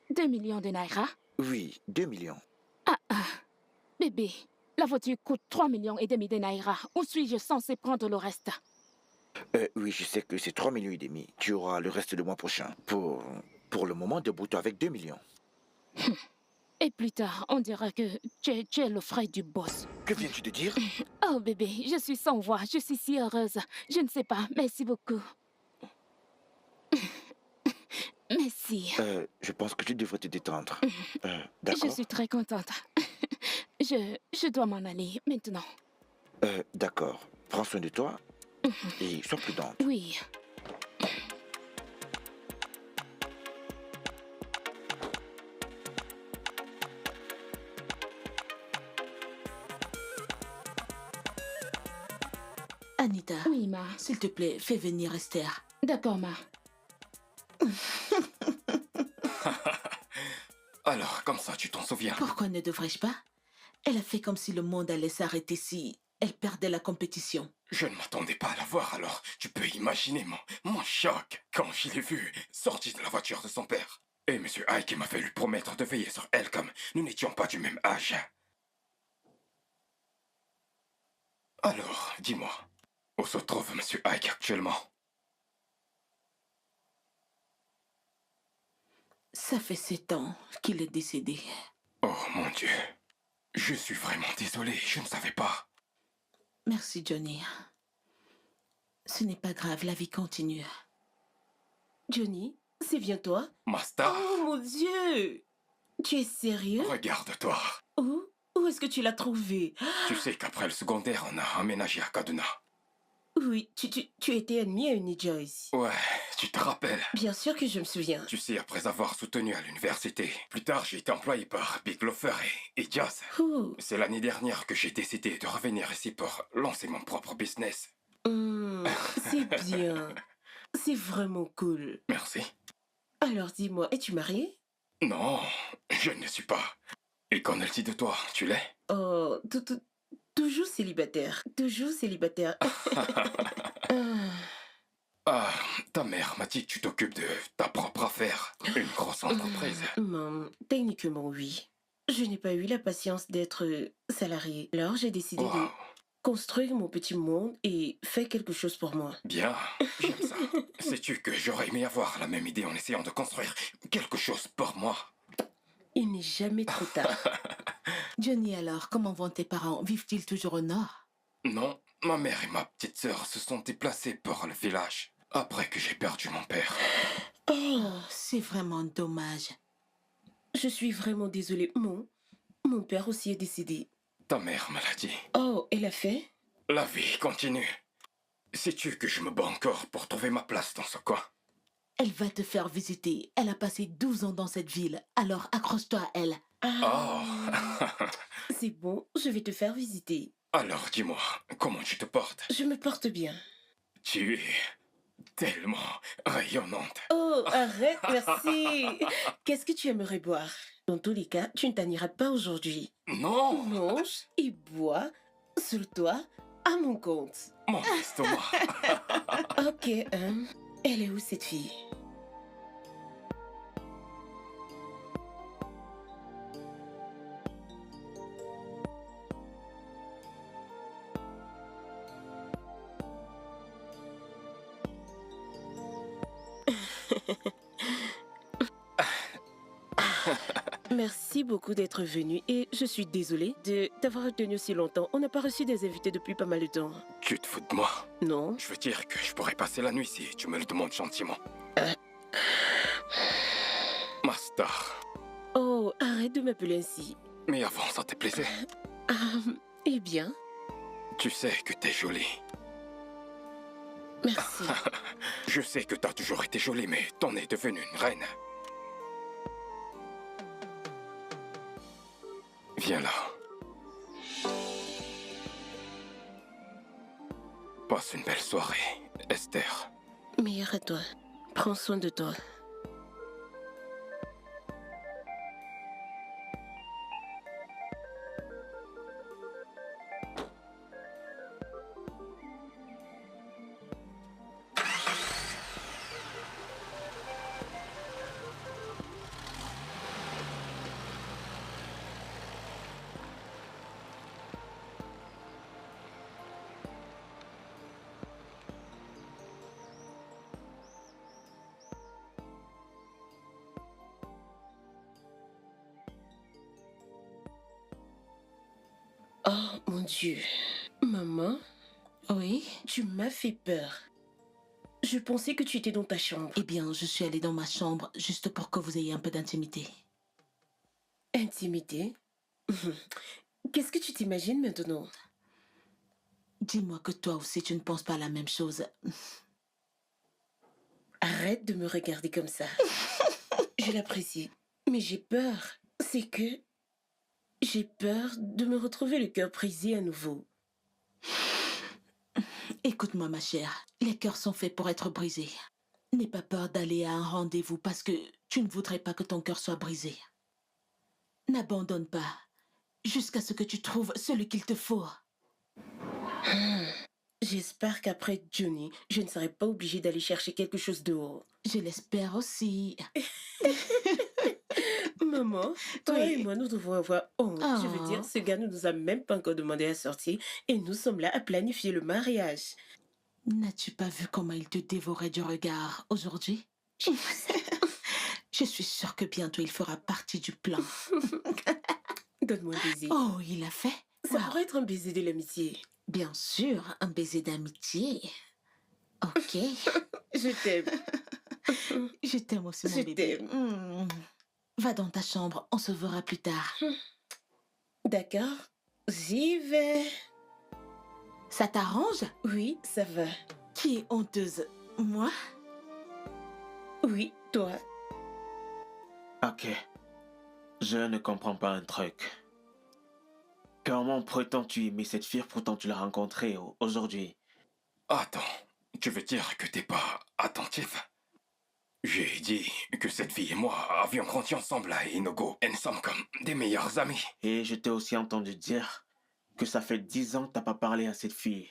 2 millions de naira? Oui, 2 millions. Bébé, la voiture coûte 3 millions et demi de naira. Où suis-je censé prendre le reste? Oui, je sais que c'est 3 millions et demi. Tu auras le reste le mois prochain. Pour le moment, débrouille-toi avec 2 millions. Et plus tard, on dira que tu es le frère du boss. Que viens-tu de dire? Oh bébé, je suis sans voix, je suis si heureuse. Je ne sais pas, merci beaucoup. Merci. Je pense que tu devrais te détendre. Je D'accord? suis très contente. Je dois m'en aller maintenant. D'accord. Prends soin de toi et sois prudente. Oui. Anita, Oui, ma. s'il te plaît, fais venir Esther. D'accord, ma. Alors, comme ça, tu t'en souviens? Pourquoi ne devrais-je pas? Elle a fait comme si le monde allait s'arrêter si elle perdait la compétition. Je ne m'attendais pas à la voir, alors tu peux imaginer mon choc quand je l'ai vue sortie de la voiture de son père. Et Monsieur Ike m'a fait lui promettre de veiller sur elle comme nous n'étions pas du même âge. Alors, dis-moi, où se trouve Monsieur Ike actuellement? Ça fait 7 ans qu'il est décédé. Oh mon Dieu, je suis vraiment désolé, je ne savais pas. Merci, Johnny. Ce n'est pas grave, la vie continue. Johnny, c'est bien toi? Master, Oh mon Dieu! Tu es sérieux? regarde-toi. Où est-ce que tu l'as trouvé? Tu sais qu'après le secondaire, on a emménagé à Kaduna. Oui, tu étais ennemi à Uni Joyce. Ouais, tu te rappelles? Bien sûr que je me souviens. Tu sais, après avoir soutenu à l'université, plus tard j'ai été employé par Big Lofer et Jazz. Ouh, C'est l'année dernière que j'ai décidé de revenir ici pour lancer mon propre business. c'est bien. C'est vraiment cool. Merci. Alors dis-moi, es-tu marié? Non, je ne suis pas. Et qu'en est-il de toi? Tu l'es? Oh, toujours célibataire. Toujours célibataire. Ah, ta mère m'a dit que tu t'occupes de ta propre affaire. Une grosse entreprise. Techniquement, oui. Je n'ai pas eu la patience d'être salarié. Alors j'ai décidé de Wow. construire mon petit monde et faire quelque chose pour moi. Bien, j'aime ça. Sais-tu que j'aurais aimé avoir la même idée en essayant de construire quelque chose pour moi? Il n'est jamais trop tard. Johnny, alors, comment vont tes parents? Vivent-ils toujours au nord? Non, ma mère et ma petite sœur se sont déplacées pour le village après que j'ai perdu mon père. Oh, c'est vraiment dommage. Je suis vraiment désolée. Mon père aussi est décédé. Ta mère me l'a dit. Oh, elle a fait? La vie continue. Sais-tu que je me bats encore pour trouver ma place dans ce coin? Elle va te faire visiter. Elle a passé 12 ans dans cette ville, alors accroche-toi à elle. Ah, Oh. c'est bon, je vais te faire visiter. Alors dis-moi, comment tu te portes? Je me porte bien. Tu es tellement rayonnante. Oh, arrête, merci. Qu'est-ce que tu aimerais boire? Dans tous les cas, tu ne t'en iras pas aujourd'hui. Non, Mange et bois sur toi à mon compte. mon estomac. Ok, elle est où cette fille? Merci beaucoup d'être venu et je suis désolée de t'avoir retenu si longtemps. On n'a pas reçu des invités depuis pas mal de temps. Tu te fous de moi? Non? Je veux dire que je pourrais passer la nuit si tu me le demandes gentiment. Ma star. Oh, arrête de m'appeler ainsi. Mais avant, ça te plaisait? Eh bien, Tu sais que t'es jolie. merci. Je sais que t'as toujours été jolie, mais t'en es devenue une reine. Viens là. Passe une belle soirée, Esther. Meilleur à toi. Prends soin de toi. Oh mon Dieu. Maman, Oui? tu m'as fait peur. Je pensais que tu étais dans ta chambre. Eh bien, je suis allée dans ma chambre juste pour que vous ayez un peu d'intimité. Intimité? Qu'est-ce que tu t'imagines maintenant? Dis-moi que toi aussi tu ne penses pas la même chose. Arrête de me regarder comme ça. Je l'apprécie. Mais j'ai peur. C'est que j'ai peur de me retrouver le cœur brisé à nouveau. Écoute-moi ma chère, les cœurs sont faits pour être brisés. N'aie pas peur d'aller à un rendez-vous parce que tu ne voudrais pas que ton cœur soit brisé. N'abandonne pas jusqu'à ce que tu trouves celui qu'il te faut. J'espère qu'après Johnny, je ne serai pas obligée d'aller chercher quelque chose dehors. Je l'espère aussi. Maman, toi Oui. et moi, nous devons avoir honte. Je veux Oh. dire, ce gars ne nous a même pas encore demandé à sortir et nous sommes là à planifier le mariage. N'as-tu pas vu comment il te dévorait du regard aujourd'hui? Je suis sûre que bientôt il fera partie du plan. Donne-moi un baiser. Oh, il l'a fait? Ça Wow. pourrait être un baiser de l'amitié. Bien sûr, un baiser d'amitié. Ok. Je t'aime. Je t'aime aussi, mon Je bébé. t'aime. Va dans ta chambre, on se verra plus tard. D'accord, j'y vais. Ça t'arrange? Oui, ça va. Qui est honteuse? Moi? Oui, toi. Ok. Je ne comprends pas un truc. Comment prétends-tu aimer cette fille pourtant tu l'as rencontrée aujourd'hui? Attends, tu veux dire que t'es pas attentif? J'ai dit que cette fille et moi avions grandi ensemble à Inogo et nous sommes comme des meilleurs amis. Et je t'ai aussi entendu dire que ça fait 10 ans que t'as pas parlé à cette fille.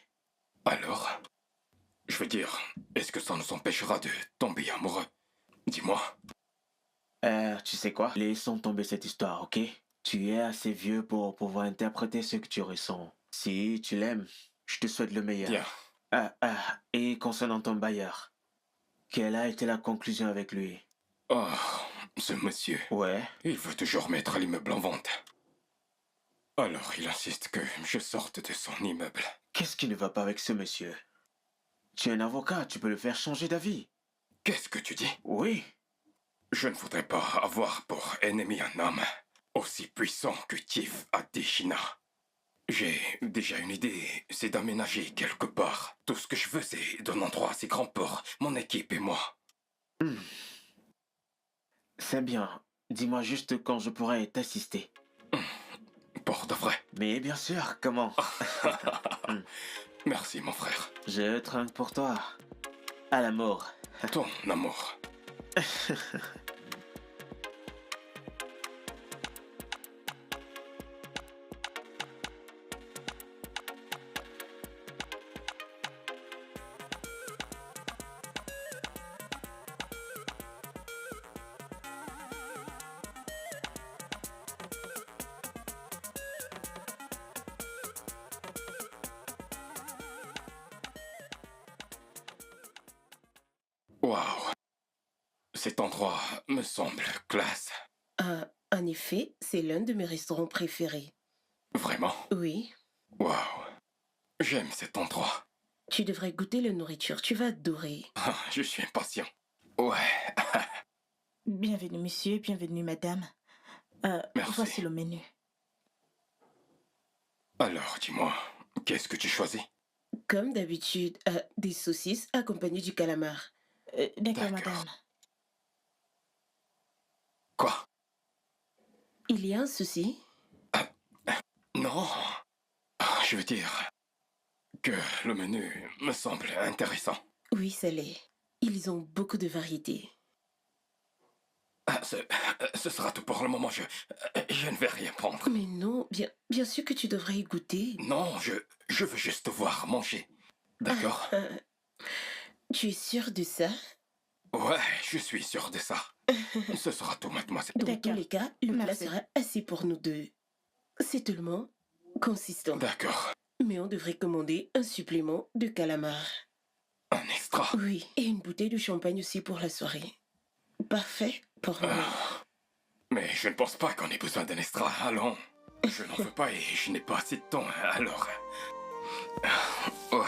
Alors, je veux dire, est-ce que ça nous empêchera de tomber amoureux? Dis-moi. Tu sais quoi? Laissons tomber cette histoire, ok? Tu es assez vieux pour pouvoir interpréter ce que tu ressens. Si tu l'aimes, je te souhaite le meilleur. Bien. Et concernant ton bailleur, quelle a été la conclusion avec lui? Oh, ce monsieur. Ouais. Il veut toujours mettre l'immeuble en vente. Alors il insiste que je sorte de son immeuble. Qu'est-ce qui ne va pas avec ce monsieur? Tu es un avocat, tu peux le faire changer d'avis. Qu'est-ce que tu dis? Oui. Je ne voudrais pas avoir pour ennemi un homme aussi puissant que Tiff Adeshina. J'ai déjà une idée, c'est d'aménager quelque part. Tout ce que je veux, c'est d'un endroit assez grand pour mon équipe et moi. C'est bien. Dis-moi juste quand je pourrai t'assister. Pour de vrai. Mais bien sûr, comment? Merci, mon frère. Je trinque pour toi. À la mort. Ton amour. Waouh. Cet endroit me semble classe. En effet, c'est l'un de mes restaurants préférés. Vraiment? Oui, Waouh. J'aime cet endroit. tu devrais goûter la nourriture, tu vas adorer. Ah, je suis impatient. Ouais. Bienvenue, monsieur, bienvenue, madame. Merci. Voici le menu. Alors, dis-moi, qu'est-ce que tu choisis? Comme d'habitude, des saucisses accompagnées du calamar. D'accord, D'accord. madame. Quoi? Il y a un souci? Non. Je veux dire que le menu me semble intéressant. Oui, ça l'est. Ils ont beaucoup de variétés. Ce sera tout pour le moment. Je ne vais rien prendre. Mais non, bien sûr que tu devrais y goûter. Non, je veux juste te voir manger. D'accord? Tu es sûr de ça? Ouais, je suis sûr de ça. Ce sera tout, mademoiselle. Dans tous D'accord. les cas, le plat Merci. sera assez pour nous deux. C'est tellement consistant. D'accord. Mais on devrait commander un supplément de calamar. Un extra. Oui, et une bouteille de champagne aussi pour la soirée. Parfait pour nous. Mais je ne pense pas qu'on ait besoin d'un extra. Allons. Je n'en veux pas et je n'ai pas assez de temps. Alors... Ouais.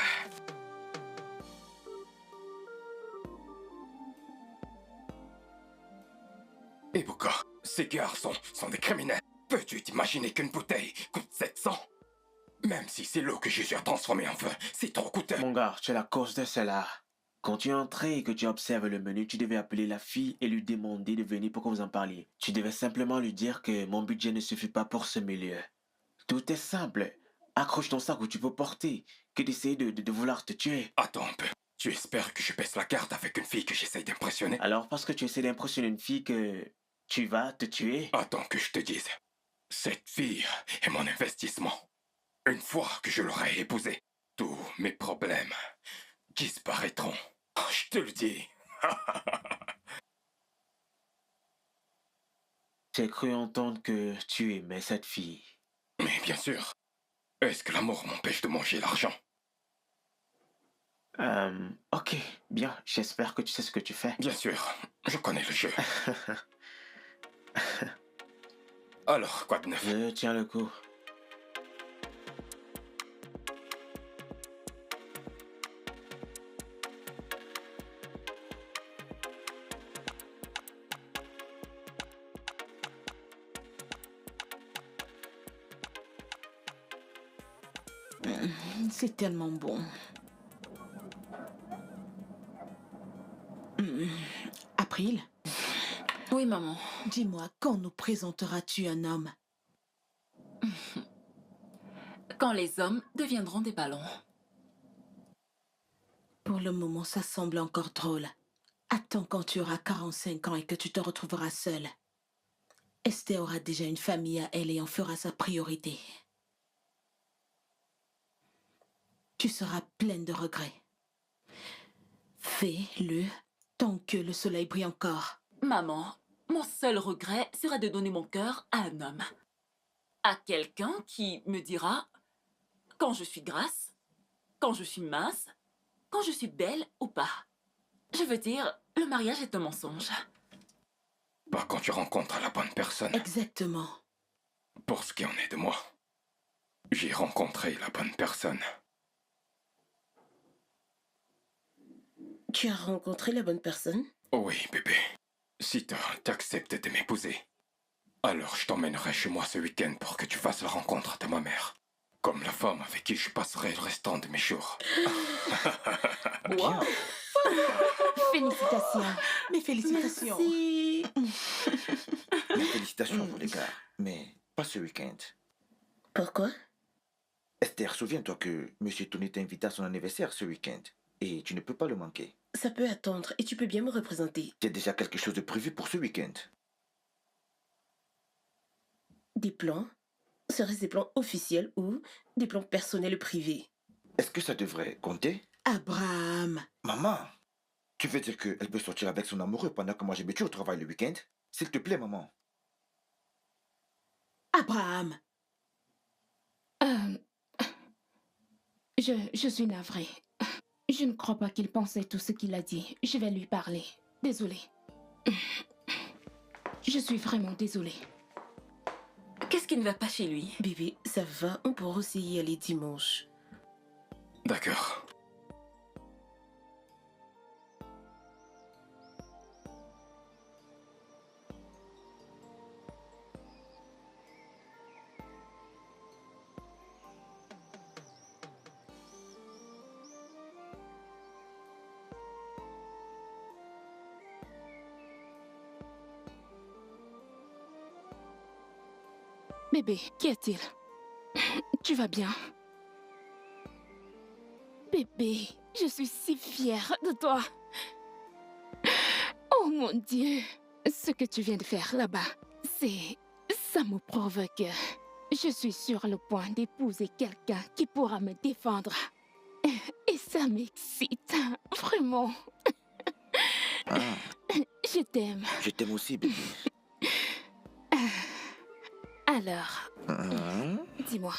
Ibuka, ces garçons sont des criminels. Peux-tu t'imaginer qu'une bouteille coûte 700? Même si c'est l'eau que Jésus a transformée en vin, c'est trop coûteux. Mon gars, tu es la cause de cela. Quand tu es entré et que tu observes le menu, tu devais appeler la fille et lui demander de venir pour que vous en parliez. Tu devais simplement lui dire que mon budget ne suffit pas pour ce milieu. Tout est simple. Accroche ton sac où tu peux porter, que d'essayer de vouloir te tuer. Attends un peu. Tu espères que je baisse la carte avec une fille que j'essaye d'impressionner? Alors parce que tu essaies d'impressionner une fille que tu vas te tuer? Attends que je te dise. Cette fille est mon investissement. Une fois que je l'aurai épousée, tous mes problèmes disparaîtront. Je te le dis. J'ai cru entendre que tu aimais cette fille. Mais bien sûr. Est-ce que l'amour m'empêche de manger l'argent? Ok, bien, j'espère que tu sais ce que tu fais. Bien sûr, je connais le jeu. Alors, quoi de neuf? Je tiens le coup. C'est tellement bon. April, Oui, maman. dis-moi, quand nous présenteras-tu un homme? Quand les hommes deviendront des ballons. Pour le moment, ça semble encore drôle. Attends quand tu auras 45 ans et que tu te retrouveras seule. Esther aura déjà une famille à elle et en fera sa priorité. Tu seras pleine de regrets. Fais-le tant que le soleil brille encore. Maman, mon seul regret serait de donner mon cœur à un homme. À quelqu'un qui me dira quand je suis grasse, quand je suis mince, quand je suis belle ou pas. Je veux dire, le mariage est un mensonge. Pas quand tu rencontres la bonne personne. Exactement. Pour ce qui en est de moi, j'ai rencontré la bonne personne. Tu as rencontré la bonne personne? Oui, bébé. Si t'acceptes de m'épouser, alors je t'emmènerai chez moi ce week-end pour que tu fasses la rencontre de ma mère. Comme la femme avec qui je passerai le restant de mes jours. Bien. Félicitations. Mes félicitations. Merci. Mes félicitations pour les gars, mais pas ce week-end. Pourquoi? Esther, souviens-toi que Monsieur Tony t'a invité à son anniversaire ce week-end. Et tu ne peux pas le manquer. Ça peut attendre et tu peux bien me représenter. J'ai déjà quelque chose de prévu pour ce week-end. Des plans? Seraient-ce des plans officiels ou des plans personnels privés? Est-ce que ça devrait compter? Abraham. Maman, tu veux dire qu'elle peut sortir avec son amoureux pendant que moi je me tue au travail le week-end? S'il te plaît, maman. Abraham. Je suis navrée. Je ne crois pas qu'il pensait tout ce qu'il a dit. Je vais lui parler. Désolée. Je suis vraiment désolée. Qu'est-ce qui ne va pas chez lui? Bébé, ça va, on pourra aussi y aller dimanche. D'accord. Bébé, qu'y a-t-il? Tu vas bien? Bébé, je suis si fière de toi. Oh mon Dieu, ce que tu viens de faire là-bas, ça me provoque. Je suis sur le point d'épouser quelqu'un qui pourra me défendre. Et ça m'excite, vraiment. Ah, Je t'aime. je t'aime aussi, bébé. Alors, dis-moi,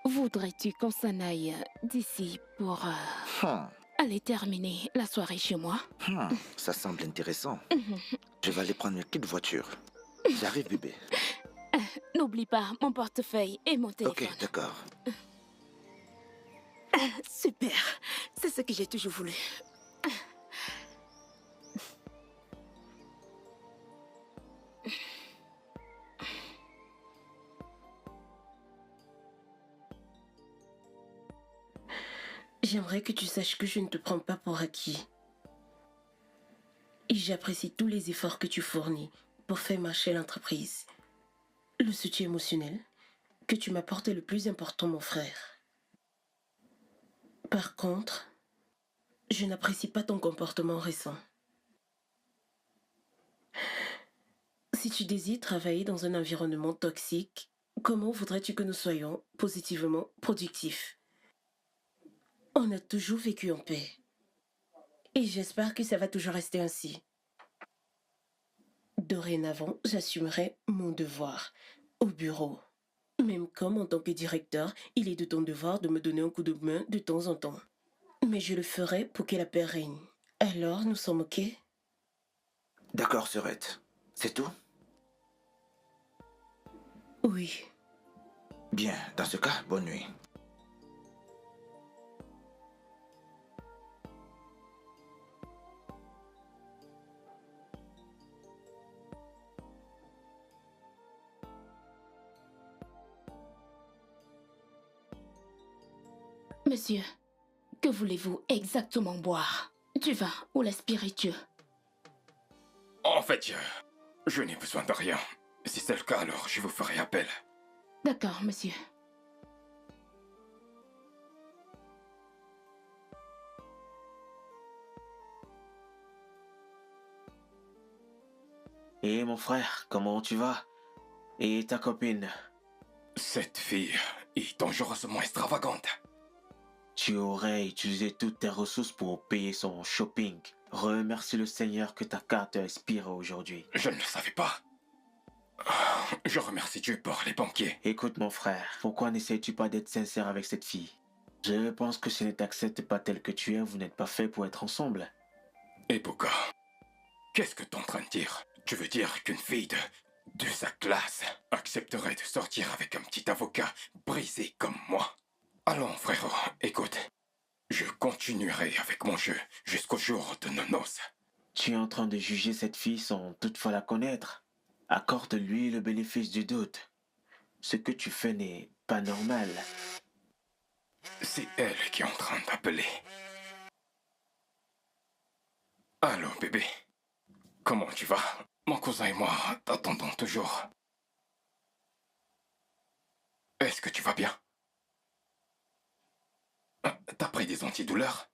voudrais-tu qu'on s'en aille d'ici pour aller terminer la soirée chez moi? Ça semble intéressant. Je vais aller prendre une petite voiture. J'arrive, bébé. N'oublie pas mon portefeuille et mon téléphone. Ok, d'accord. Super, c'est ce que j'ai toujours voulu. J'aimerais que tu saches que je ne te prends pas pour acquis. Et j'apprécie tous les efforts que tu fournis pour faire marcher l'entreprise. Le soutien émotionnel que tu m'apportes est le plus important, mon frère. Par contre, je n'apprécie pas ton comportement récent. Si tu désires travailler dans un environnement toxique, comment voudrais-tu que nous soyons positivement productifs? On a toujours vécu en paix. Et j'espère que ça va toujours rester ainsi. Dorénavant, j'assumerai mon devoir au bureau. Même comme en tant que directeur, il est de ton devoir de me donner un coup de main de temps en temps. Mais je le ferai pour que la paix règne. Alors, nous sommes OK? D'accord, Serette. C'est tout? Oui. Bien, dans ce cas, bonne nuit. Monsieur, que voulez-vous exactement boire? Du vin ou les spiritueux? En fait, je n'ai besoin de rien. Si c'est le cas, alors je vous ferai appel. D'accord, monsieur. Et mon frère, comment tu vas? Et ta copine? Cette fille est dangereusement extravagante. Tu aurais utilisé toutes tes ressources pour payer son shopping. Remercie le Seigneur que ta carte a expiré aujourd'hui. Je ne le savais pas. Je remercie Dieu pour les banquiers. Écoute mon frère, pourquoi n'essayes-tu pas d'être sincère avec cette fille? Je pense que si elle ne t'accepte pas tel que tu es, vous n'êtes pas fait pour être ensemble. Et Boka, qu'est-ce que tu es en train de dire? Tu veux dire qu'une fille de sa classe accepterait de sortir avec un petit avocat brisé comme moi? Allons, frérot, écoute. Je continuerai avec mon jeu jusqu'au jour de nos noces. Tu Tu es en train de juger cette fille sans toutefois la connaître. Accorde-lui le bénéfice du doute. Ce que tu fais n'est pas normal. C'est elle qui est en train d'appeler. Allô, bébé. Comment tu vas? Mon cousin et moi t'attendons toujours. Est-ce que tu vas bien? T'as pris des antidouleurs?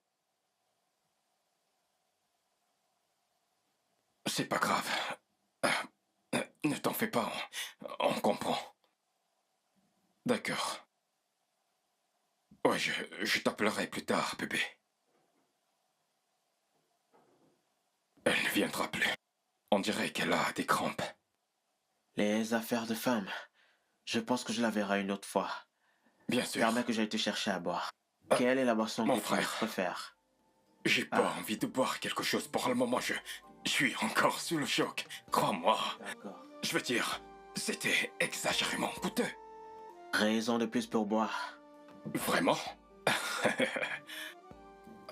C'est pas grave. Ne t'en fais pas, on comprend. D'accord. Ouais, je t'appellerai plus tard, bébé. Elle ne viendra plus. On dirait qu'elle a des crampes. Les affaires de femmes. Je pense que je la verrai une autre fois. Bien sûr. Permets que j'aille te chercher à boire. Quelle est la boisson mon que tu frère. préfères? J'ai pas envie de boire quelque chose pour le moment. Je suis encore sous le choc. Crois-moi. D'accord. Je veux dire, c'était exagérément coûteux. Raison de plus pour boire. Vraiment?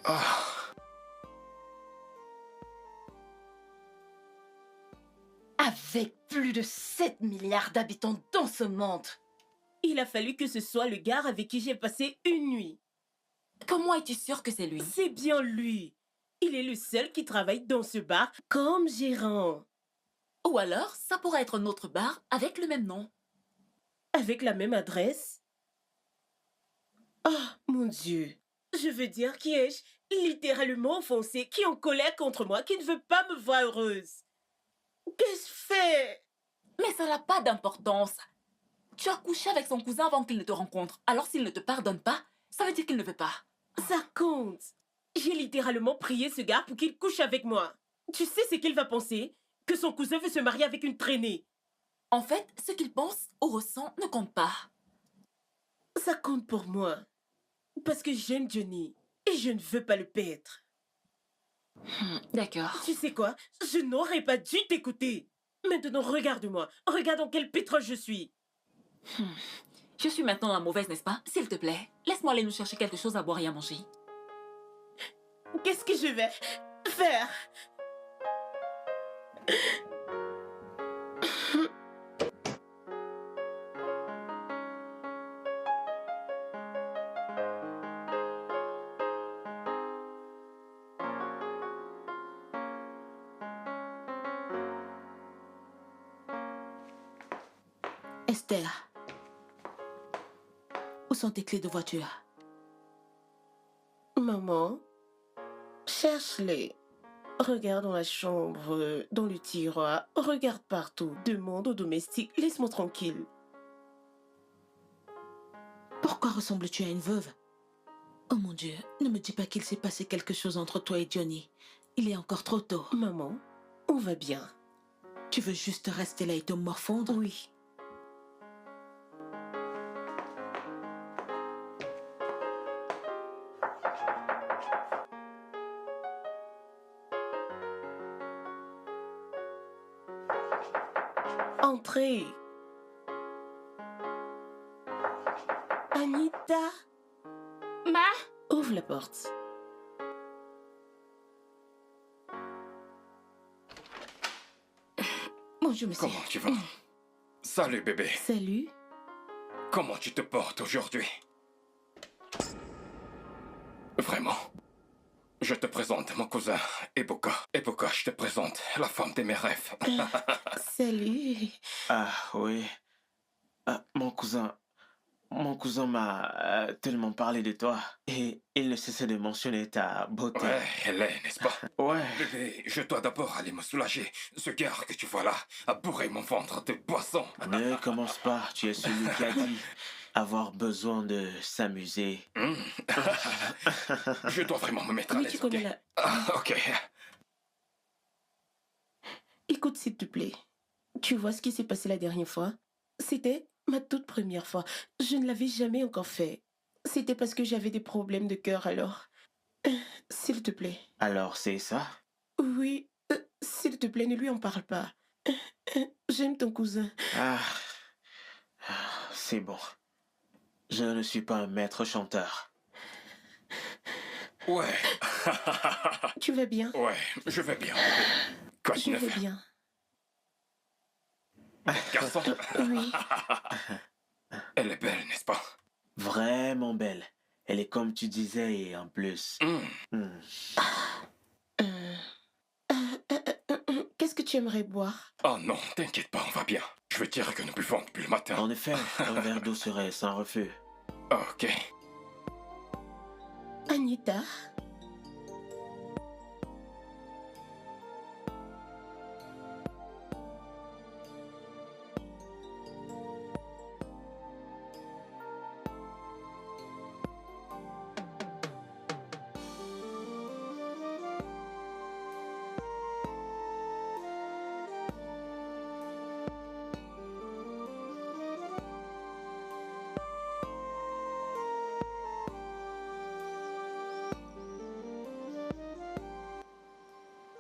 Ah. Avec plus de 7 milliards d'habitants dans ce monde, il a fallu que ce soit le gars avec qui j'ai passé une nuit. Comment es-tu sûr que c'est lui? C'est bien lui. Il est le seul qui travaille dans ce bar comme gérant. Ou alors, ça pourrait être un autre bar avec le même nom. Avec la même adresse. Oh, mon Dieu. Je veux dire, qui ai-je littéralement offensé, qui est en colère contre moi, qui ne veut pas me voir heureuse? Qu'ai-je fait? Mais ça n'a pas d'importance. Tu as couché avec son cousin avant qu'il ne te rencontre. Alors s'il ne te pardonne pas, ça veut dire qu'il ne veut pas. Ça compte. J'ai littéralement prié ce gars pour qu'il couche avec moi. Tu sais ce qu'il va penser? Que son cousin veut se marier avec une traînée. En fait, ce qu'il pense ou ressent ne compte pas. Ça compte pour moi. Parce que j'aime Johnny. Et je ne veux pas le perdre. D'accord. Tu sais quoi? Je n'aurais pas dû t'écouter. Maintenant, regarde-moi. Regarde dans quel pétrole je suis. Je suis maintenant la mauvaise, n'est-ce pas? S'il te plaît, laisse-moi aller nous chercher quelque chose à boire et à manger. Qu'est-ce que je vais faire? Esther, où sont tes clés de voiture? Maman, cherche-les. Regarde dans la chambre, dans le tiroir, regarde partout. Demande au domestique, laisse-moi tranquille. Pourquoi ressembles-tu à une veuve? Oh mon Dieu, ne me dis pas qu'il s'est passé quelque chose entre toi et Johnny. Il est encore trop tôt. Maman, on va bien. Tu veux juste rester là et te morfondre? Oui. Entrez. Anita, Ma, ouvre la porte. Bonjour, monsieur. Comment tu vas? Salut, bébé. Salut. Comment tu te portes aujourd'hui? Vraiment? Je te présente mon cousin, Ebuka. Ebuka, je te présente la femme de mes rêves. Salut. Ah oui. Ah, mon cousin m'a tellement parlé de toi. Et il ne cessait de mentionner ta beauté. Ouais, elle est, n'est-ce pas? Ouais. Bébé, je dois d'abord aller me soulager. Ce gars que tu vois là a bourré mon ventre de poisson. Ne commence pas, tu es celui qui a dit avoir besoin de s'amuser. Je dois vraiment me mettre à Mais tu l'aise, connais ok? la... Ok. Écoute, s'il te plaît. Tu vois ce qui s'est passé la dernière fois? C'était ma toute première fois. Je ne l'avais jamais encore fait. C'était parce que j'avais des problèmes de cœur alors. S'il te plaît. Alors c'est ça? Oui, s'il te plaît, ne lui en parle pas. J'aime ton cousin. Ah, c'est bon. Je ne suis pas un maître chanteur. Ouais. Tu vas bien? Ouais, je vais bien. Quoi de Je neuf? vais bien. Garçon, Oui. elle est belle, n'est-ce pas? Vraiment belle. Elle est comme tu disais et en plus. Hmm. Qu'est-ce que tu aimerais boire? Oh non, t'inquiète pas, on va bien. Je veux dire que nous buvons depuis le matin. En effet, un verre d'eau serait sans refus. Ok. Anita?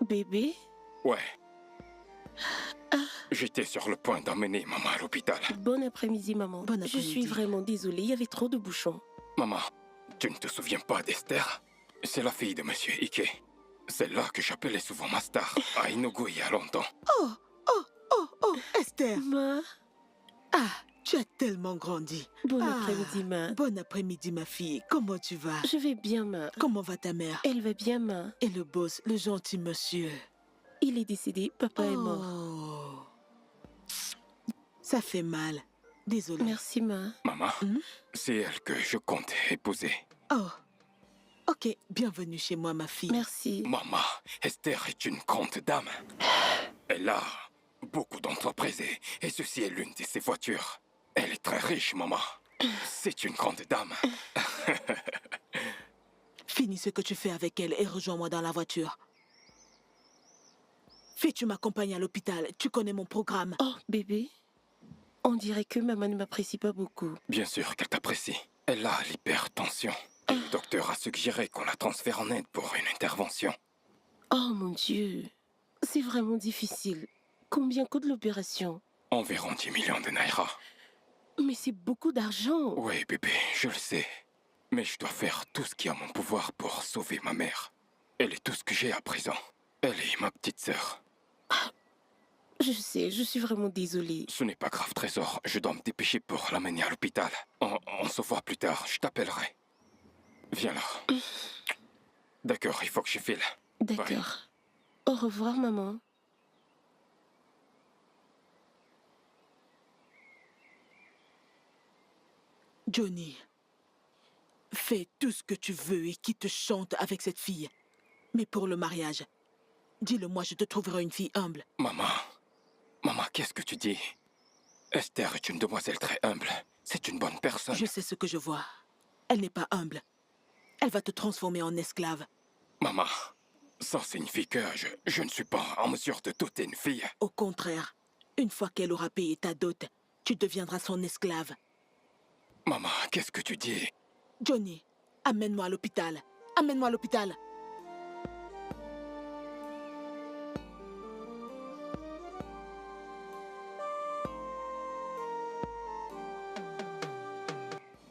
Bébé? Ouais. J'étais sur le point d'emmener maman à l'hôpital. Bon après-midi, maman. Bon Je suis après-midi. vraiment désolée, il y avait trop de bouchons. Maman, tu ne te souviens pas d'Esther? C'est la fille de Monsieur Ike. C'est là que j'appelais souvent ma star, à Inugu il y a longtemps. Oh, Esther. Ma, Ah, tu as tellement grandi. bon Ah, après-midi, ma. Bon après-midi, ma fille. Comment tu vas? Je vais bien, ma. Comment va ta mère? Elle va bien, ma. Et le boss, le gentil monsieur? Il est décédé, papa est mort. Oh. Ça fait mal. Désolée. Merci, ma. Maman, Hmm? c'est elle que je compte épouser. Oh. Ok, bienvenue chez moi, ma fille. Merci. Maman, Esther est une grande dame. Elle a beaucoup d'entreprises et ceci est l'une de ses voitures. Elle est très riche, maman. C'est une grande dame. Finis ce que tu fais avec elle et rejoins-moi dans la voiture. Fais, tu m'accompagnes à l'hôpital. Tu connais mon programme. Oh, bébé. On dirait que maman ne m'apprécie pas beaucoup. Bien sûr qu'elle t'apprécie. Elle a l'hypertension. Et le docteur a suggéré qu'on la transfère en Inde pour une intervention. Oh mon Dieu. C'est vraiment difficile. Combien coûte l'opération? Environ 10 millions de naira. Mais c'est beaucoup d'argent. Oui, bébé, je le sais. Mais je dois faire tout ce qui est à mon pouvoir pour sauver ma mère. Elle est tout ce que j'ai à présent. Elle est ma petite sœur. Je sais, je suis vraiment désolée. Ce n'est pas grave, Trésor. Je dois me dépêcher pour l'amener à l'hôpital. On se voit plus tard. Je t'appellerai. Viens là. D'accord, il faut que je file. D'accord. Au revoir, maman. Johnny, fais tout ce que tu veux et qui te chante avec cette fille. Mais pour le mariage, dis-le-moi, je te trouverai une fille humble. Maman, qu'est-ce que tu dis? Esther est une demoiselle très humble. C'est une bonne personne. Je sais ce que je vois. Elle n'est pas humble. Elle va te transformer en esclave. Maman, ça signifie que je ne suis pas en mesure de doter une fille. Au contraire, une fois qu'elle aura payé ta dot, tu deviendras son esclave. Maman, qu'est-ce que tu dis? Johnny, amène-moi à l'hôpital. Amène-moi à l'hôpital.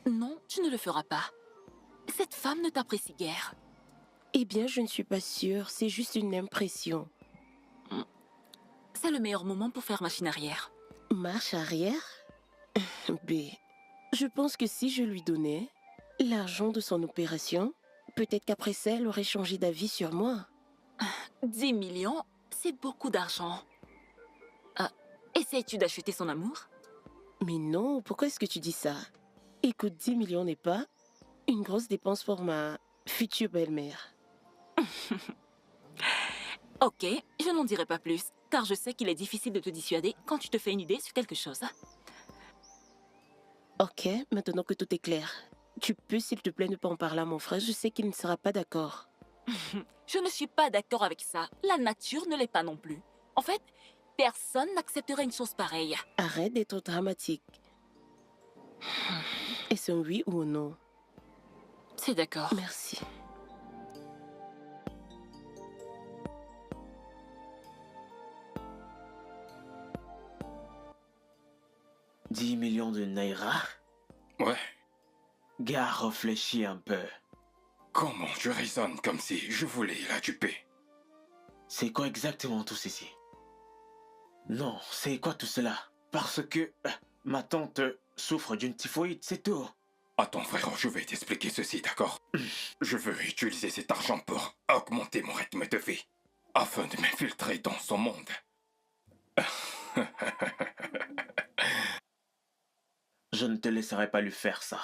Non, tu ne le feras pas. Cette femme ne t'apprécie guère. Eh bien, je ne suis pas sûre. C'est juste une impression. C'est le meilleur moment pour faire machine arrière. Marche arrière? B. Je pense que si je lui donnais l'argent de son opération, peut-être qu'après ça, elle aurait changé d'avis sur moi. 10 millions, c'est beaucoup d'argent. Essayes-tu d'acheter son amour? Mais non, pourquoi est-ce que tu dis ça? Écoute, 10 millions n'est pas une grosse dépense pour ma future belle-mère. Ok, je n'en dirai pas plus, car je sais qu'il est difficile de te dissuader quand tu te fais une idée sur quelque chose. Ok, maintenant que tout est clair, tu peux s'il te plaît ne pas en parler à mon frère, je sais qu'il ne sera pas d'accord. Je ne suis pas d'accord avec ça. La nature ne l'est pas non plus. En fait, personne n'accepterait une chose pareille. Arrête d'être dramatique. Est-ce un oui ou un non? C'est d'accord. Merci. « 10 millions de naira ?» Ouais, Gars, réfléchis un peu. Comment je raisonne comme si je voulais la duper? C'est quoi exactement tout ceci? Non, c'est quoi tout cela? Parce que ma tante souffre d'une typhoïde, c'est tout. Attends frérot, je vais t'expliquer ceci, d'accord? Je veux utiliser cet argent pour augmenter mon rythme de vie, afin de m'infiltrer dans son monde. Je ne te laisserai pas lui faire ça.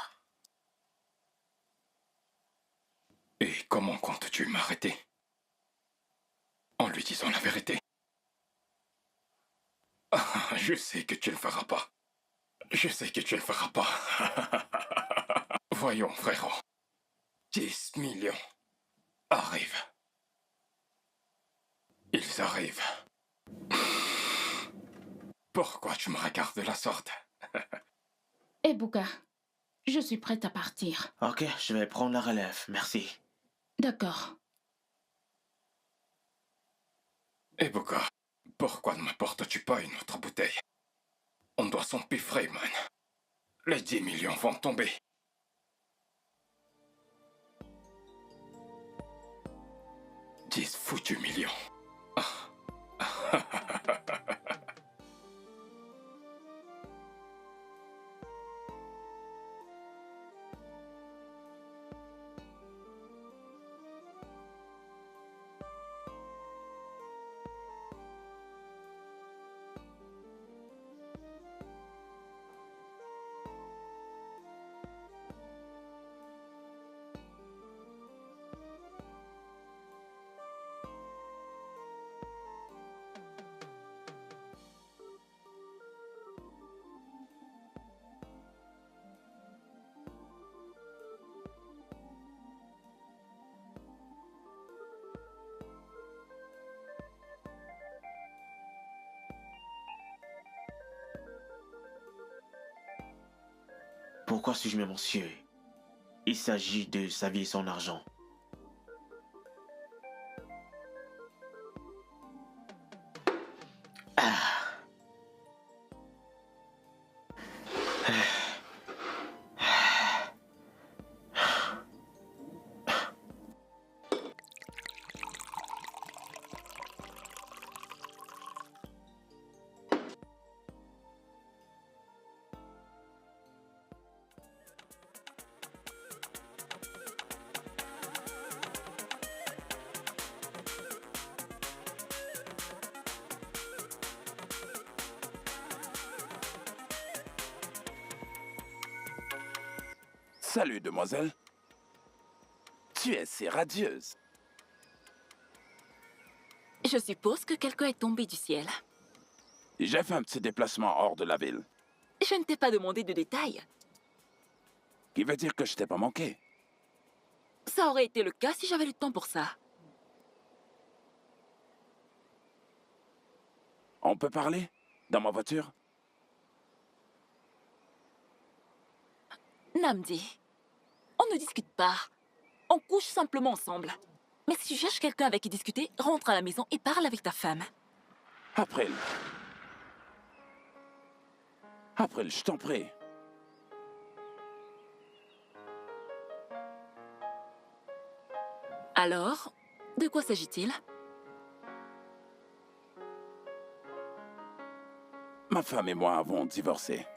Et comment comptes-tu m'arrêter? En lui disant la vérité. Ah, je sais que tu ne le feras pas. Je sais que tu ne le feras pas. Voyons, frérot. 10 millions arrivent. Ils arrivent. Pourquoi tu me regardes de la sorte? Ebuka, je suis prête à partir. Ok, je vais prendre la relève, merci. D'accord. Ebuka, pourquoi ne m'apportes-tu pas une autre bouteille? On doit s'empiffrer, man. Les 10 millions vont tomber. « 10 foutus millions. Pourquoi suis-je mémoncieux? Il s'agit de sa vie et son argent. Salut, demoiselle. Tu es si radieuse. Je suppose que quelqu'un est tombé du ciel. J'ai fait un petit déplacement hors de la ville. Je ne t'ai pas demandé de détails. Qui veut dire que je t'ai pas manqué. Ça aurait été le cas si j'avais le temps pour ça. On peut parler? Dans ma voiture? Namdi, on ne discute pas. On couche simplement ensemble. Mais si tu cherches quelqu'un avec qui discuter, rentre à la maison et parle avec ta femme. April. April, je t'en prie. Alors, de quoi s'agit-il? Ma femme et moi avons divorcé.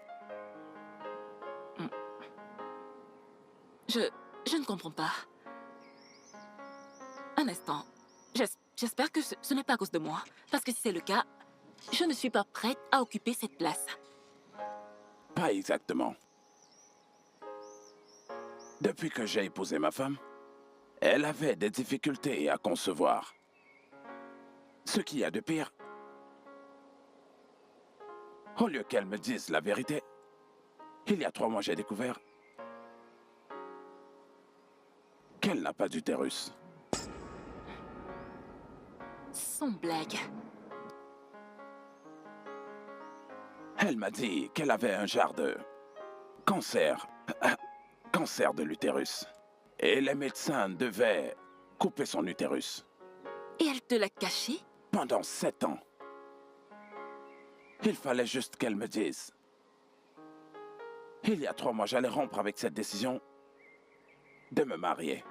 Je ne comprends pas. Un instant. J'espère que ce n'est pas à cause de moi. Parce que si c'est le cas, je ne suis pas prête à occuper cette place. Pas exactement. Depuis que j'ai épousé ma femme, elle avait des difficultés à concevoir. Ce qu'il y a de pire, au lieu qu'elle me dise la vérité, il y a 3 mois j'ai découvert qu'elle n'a pas d'utérus. Sans blague. Elle m'a dit qu'elle avait un genre de cancer. Cancer de l'utérus. Et les médecins devaient couper son utérus. Et elle te l'a caché? Pendant 7 ans. Il fallait juste qu'elle me dise. Il y a 3 mois, j'allais rompre avec cette décision de me marier.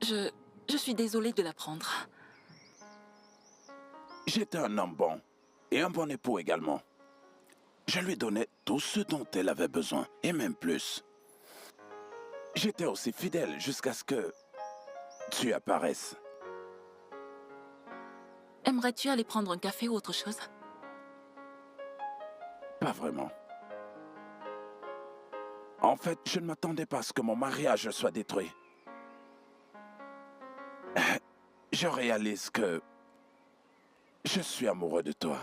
Je suis désolée de l'apprendre. J'étais un homme bon et un bon époux également. Je lui donnais tout ce dont elle avait besoin, et même plus. J'étais aussi fidèle jusqu'à ce que tu apparaisses. Aimerais-tu aller prendre un café ou autre chose? Pas vraiment. En fait, je ne m'attendais pas à ce que mon mariage soit détruit. Je réalise que je suis amoureux de toi.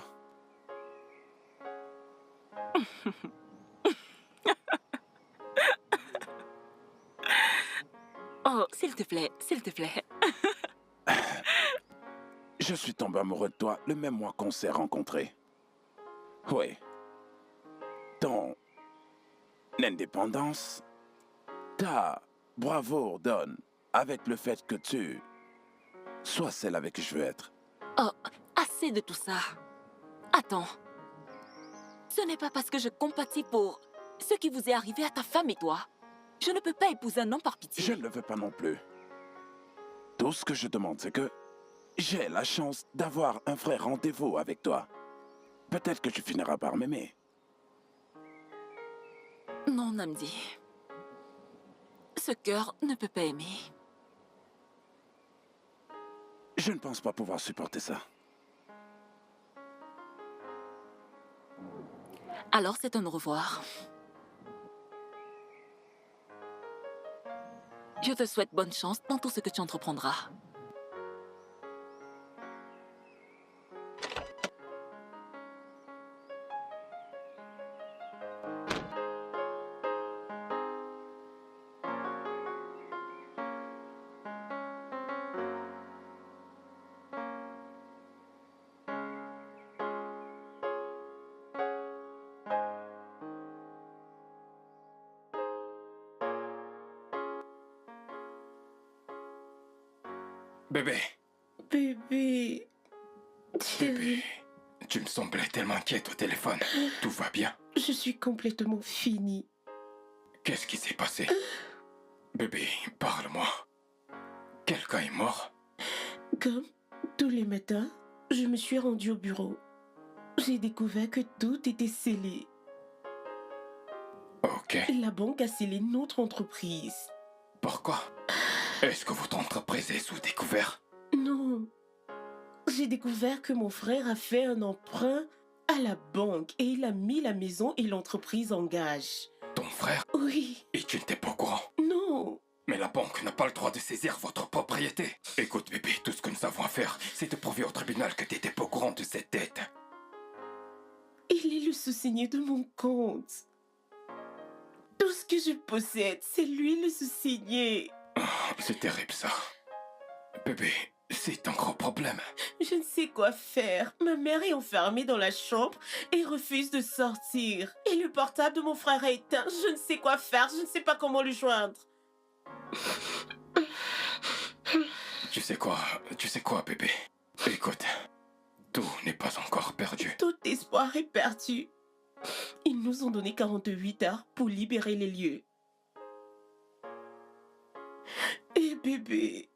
Oh, s'il te plaît, s'il te plaît. Je suis tombé amoureux de toi le même mois qu'on s'est rencontrés. Oui. Ton indépendance, ta bravoure donne avec le fait que tu sois celle avec qui je veux être. Oh, assez de tout ça. Attends. Ce n'est pas parce que je compatis pour ce qui vous est arrivé à ta femme et toi. Je ne peux pas épouser un homme par pitié. Je ne le veux pas non plus. Tout ce que je demande, c'est que j'ai la chance d'avoir un vrai rendez-vous avec toi. Peut-être que tu finiras par m'aimer. Non, Namdi. Ce cœur ne peut pas aimer. Je ne pense pas pouvoir supporter ça. Alors c'est un au revoir. Je te souhaite bonne chance dans tout ce que tu entreprendras. Bébé, Bébé. bébé, tu me semblais tellement inquiète au téléphone. Tout va bien? Je suis complètement finie. Qu'est-ce qui s'est passé? Bébé, parle-moi. Quelqu'un est mort? Comme tous les matins, je me suis rendue au bureau. J'ai découvert que tout était scellé. Ok. La banque a scellé notre entreprise. Pourquoi? Est-ce que votre entreprise est sous découvert? Non. J'ai découvert que mon frère a fait un emprunt à la banque et il a mis la maison et l'entreprise en gage. Ton frère? Oui. Et tu n'étais pas au courant? Non. Mais la banque n'a pas le droit de saisir votre propriété. Écoute, bébé, tout ce que nous avons à faire, c'est de prouver au tribunal que tu n'étais pas au courant de cette dette. Il est le sous-signé de mon compte. Tout ce que je possède, c'est lui le sous-signé. C'est terrible, ça. Bébé, c'est un gros problème. Je ne sais quoi faire. Ma mère est enfermée dans la chambre et refuse de sortir. Et le portable de mon frère est éteint. Je ne sais quoi faire. Je ne sais pas comment le joindre. Tu sais quoi, bébé? Écoute, tout n'est pas encore perdu. Tout espoir est perdu. Ils nous ont donné 48 heures pour libérer les lieux. Et bébé,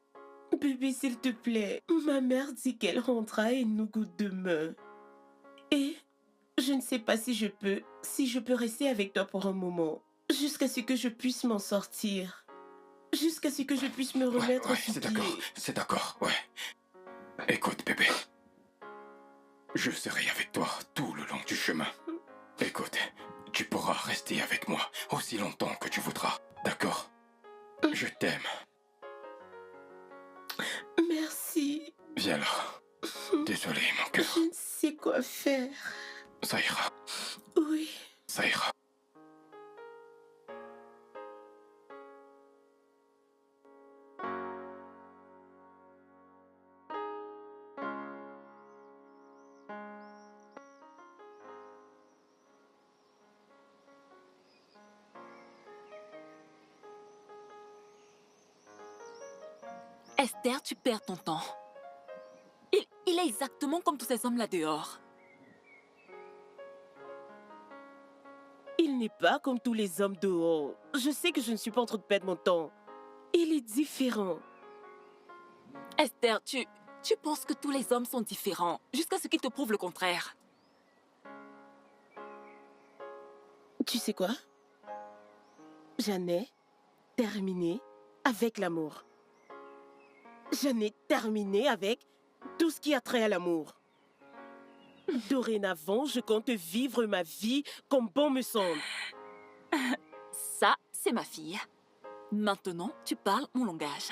s'il te plaît, ma mère dit qu'elle rentrera et nous goûte demain. Et je ne sais pas si je peux rester avec toi pour un moment, jusqu'à ce que je puisse m'en sortir, jusqu'à ce que je puisse me remettre Ouais, sur pied. c'est d'accord, ouais. Écoute, bébé, je serai avec toi tout le long du chemin. Écoute, tu pourras rester avec moi aussi longtemps que tu voudras, d'accord? Je t'aime. Merci. Viens là. Désolé, mon cœur. Je ne sais quoi faire. Ça ira, Oui. ça ira. Esther, tu perds ton temps. Il est exactement comme tous ces hommes là dehors. Il n'est pas comme tous les hommes dehors. Je sais que je ne suis pas en train de perdre mon temps. Il est différent. Esther, tu penses que tous les hommes sont différents, jusqu'à ce qu'ils te prouvent le contraire. Tu sais quoi? J'en ai terminé avec l'amour. J'en ai terminé avec tout ce qui a trait à l'amour. Dorénavant, je compte vivre ma vie comme bon me semble. Ça, c'est ma fille. Maintenant, tu parles mon langage.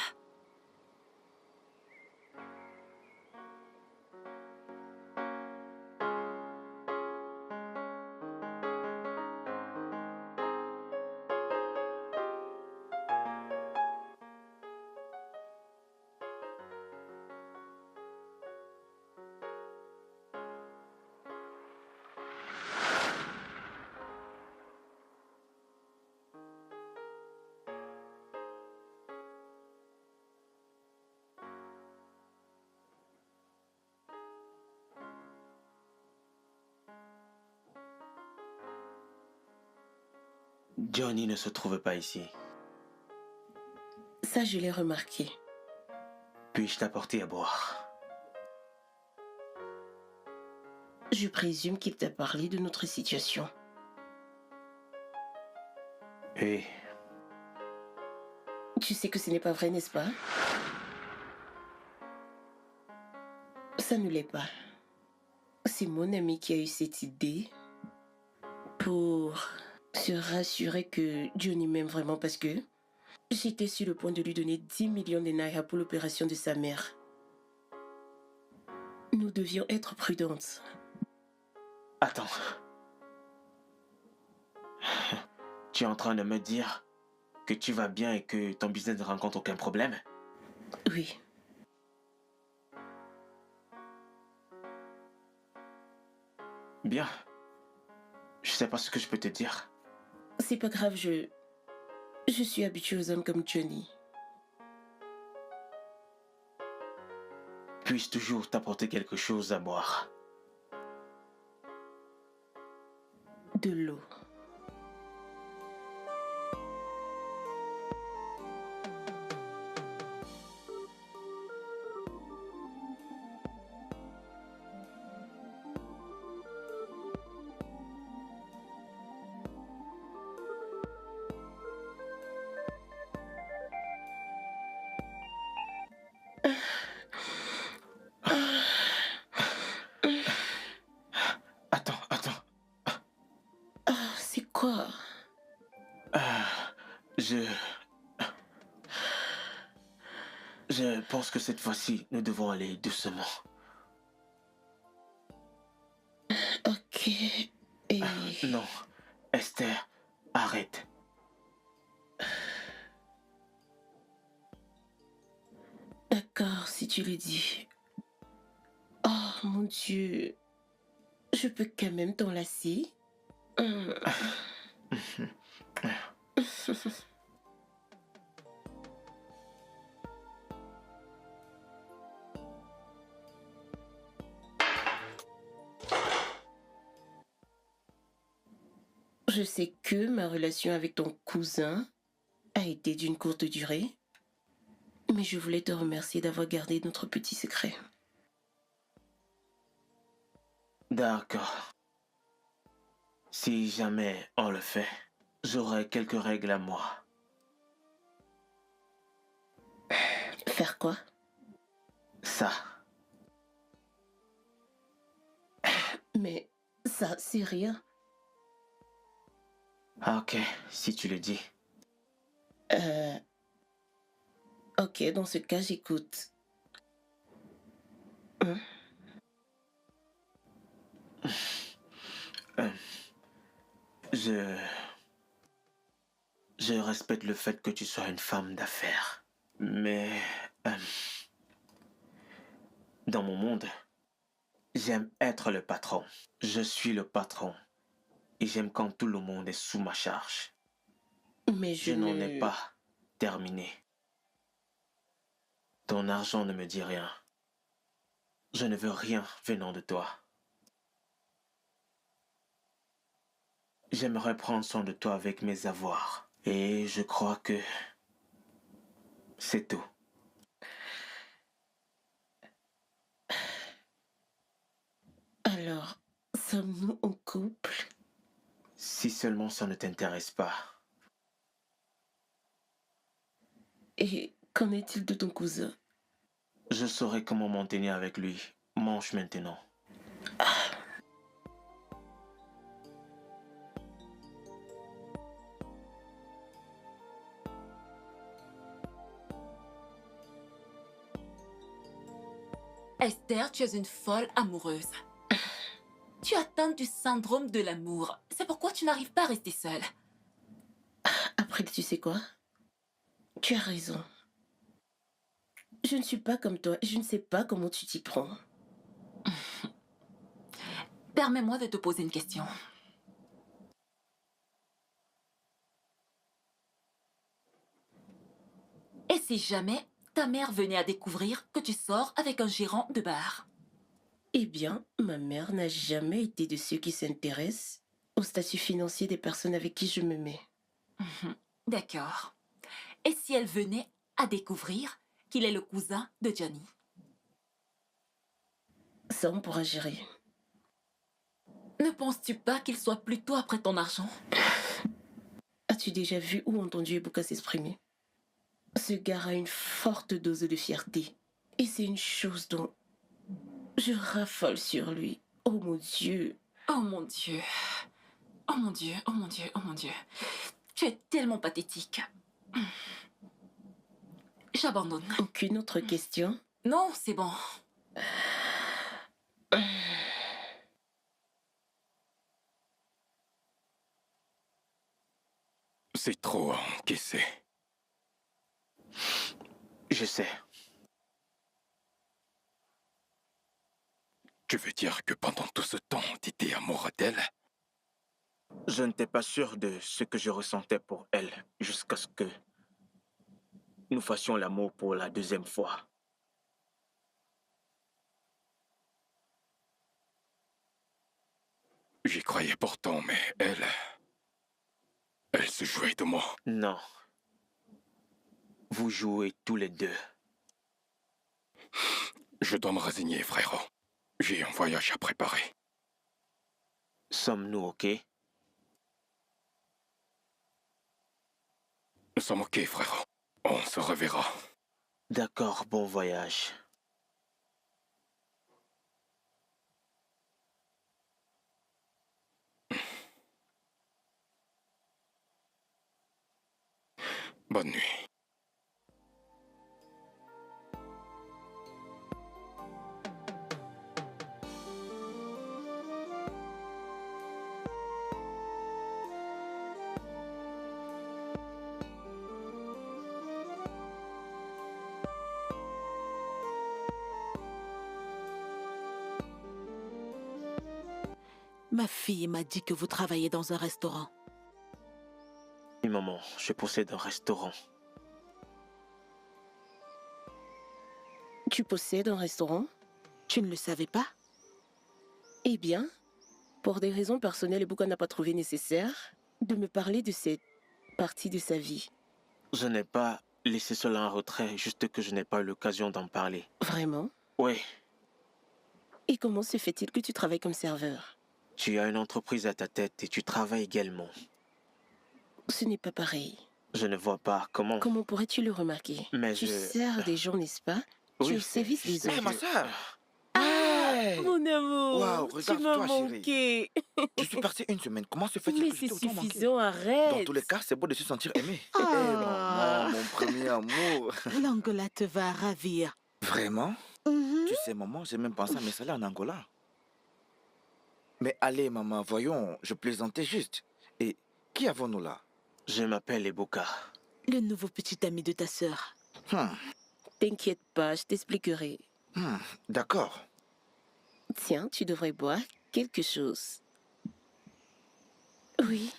Johnny ne se trouve pas ici. Ça, je l'ai remarqué. Puis-je t'apporter à boire? Je présume qu'il t'a parlé de notre situation. Oui. Tu sais que ce n'est pas vrai, n'est-ce pas? Ça ne l'est pas. C'est mon ami qui a eu cette idée pour se rassurer que Johnny m'aime vraiment parce que j'étais sur le point de lui donner 10 millions de naira pour l'opération de sa mère. Nous devions être prudentes. Attends. Tu es en train de me dire que tu vas bien et que ton business ne rencontre aucun problème? Oui. Bien. Je sais pas ce que je peux te dire. C'est pas grave, je suis habituée aux hommes comme Johnny. Puis-je toujours t'apporter quelque chose à boire? De l'eau. Attends. Ah, c'est quoi? Je pense que cette fois-ci, nous devons aller doucement. Ok. Et... Non, Esther, arrête. D'accord, si tu le dis. Oh mon Dieu. Je peux quand même t'enlacer? Je sais que ma relation avec ton cousin a été d'une courte durée, mais je voulais te remercier d'avoir gardé notre petit secret. D'accord. Si jamais on le fait, j'aurai quelques règles à moi. Faire quoi? Ça. Mais ça, c'est rien. Ah, ok, si tu le dis. Ok, dans ce cas, j'écoute. Je respecte le fait que tu sois une femme d'affaires. Mais... dans mon monde, j'aime être le patron. Je suis le patron. Et j'aime quand tout le monde est sous ma charge. Mais Je n'en ai pas terminé. Ton argent ne me dit rien. Je ne veux rien venant de toi. J'aimerais prendre soin de toi avec mes avoirs. Et je crois que c'est tout. Alors, sommes-nous en couple? Si seulement ça ne t'intéresse pas. Et qu'en est-il de ton cousin? Je saurai comment m'en tenir avec lui. Mange maintenant. Esther, tu es une folle amoureuse. Tu as atteint du syndrome de l'amour. C'est pourquoi tu n'arrives pas à rester seule. Après, tu sais quoi? Tu as raison. Je ne suis pas comme toi. Je ne sais pas comment tu t'y prends. Permets-moi de te poser une question. Et si jamais ta mère venait à découvrir que tu sors avec un gérant de bar? Eh bien, ma mère n'a jamais été de ceux qui s'intéressent au statut financier des personnes avec qui je me mets. D'accord. Et si elle venait à découvrir qu'il est le cousin de Johnny? Ça, on pourra gérer. Ne penses-tu pas qu'il soit plutôt après ton argent? As-tu déjà vu ou entendu Ebuka s'exprimer? Ce gars a une forte dose de fierté. Et c'est une chose dont je raffole sur lui. Oh mon Dieu. Oh mon Dieu. Oh mon Dieu, oh mon Dieu, oh mon Dieu. Tu es tellement pathétique. J'abandonne. Aucune autre question? Non, c'est bon. C'est trop à encaisser. Je sais. Tu veux dire que pendant tout ce temps, t'étais amoureux d'elle? Je n'étais pas sûr de ce que je ressentais pour elle jusqu'à ce que nous fassions l'amour pour la deuxième fois. J'y croyais pourtant, mais elle... Elle se jouait de moi. Non. Vous jouez tous les deux. Je dois me résigner, frérot. J'ai un voyage à préparer. Sommes-nous OK? Nous sommes OK, frérot. On se reverra. D'accord, bon voyage. Bonne nuit. Ma fille m'a dit que vous travaillez dans un restaurant. Oui, maman, je possède un restaurant. Tu possèdes un restaurant? Tu ne le savais pas? Eh bien, pour des raisons personnelles, Ebuka n'a pas trouvé nécessaire de me parler de cette partie de sa vie. Je n'ai pas laissé cela en retrait, juste que je n'ai pas eu l'occasion d'en parler. Vraiment? Oui, Et comment se fait-il que tu travailles comme serveur? tu as une entreprise à ta tête et tu travailles également. Ce n'est pas pareil. Je ne vois pas comment... Comment pourrais-tu le remarquer? Mais tu je... sers des gens, n'est-ce pas? Tu es Oui, au service des c'est- autres. ma soeur! Mon amour, Waouh, tu m'as regarde-toi, manqué. Je suis parti une semaine. Comment se fait-il Mais que je c'est t'ai autant manqué? suffisant, arrête. Dans tous les cas, c'est beau de se sentir aimé. Ah. Maman, mon premier amour. L'Angola te va ravir. Vraiment? Mhm. Tu sais, maman, j'ai même pensé à m'installer en Angola. Mais allez, maman, voyons, je plaisantais juste. Et qui avons-nous là? Je m'appelle Ebuka. Le nouveau petit ami de ta sœur. T'inquiète pas, je t'expliquerai. D'accord. Tiens, tu devrais boire quelque chose. Oui.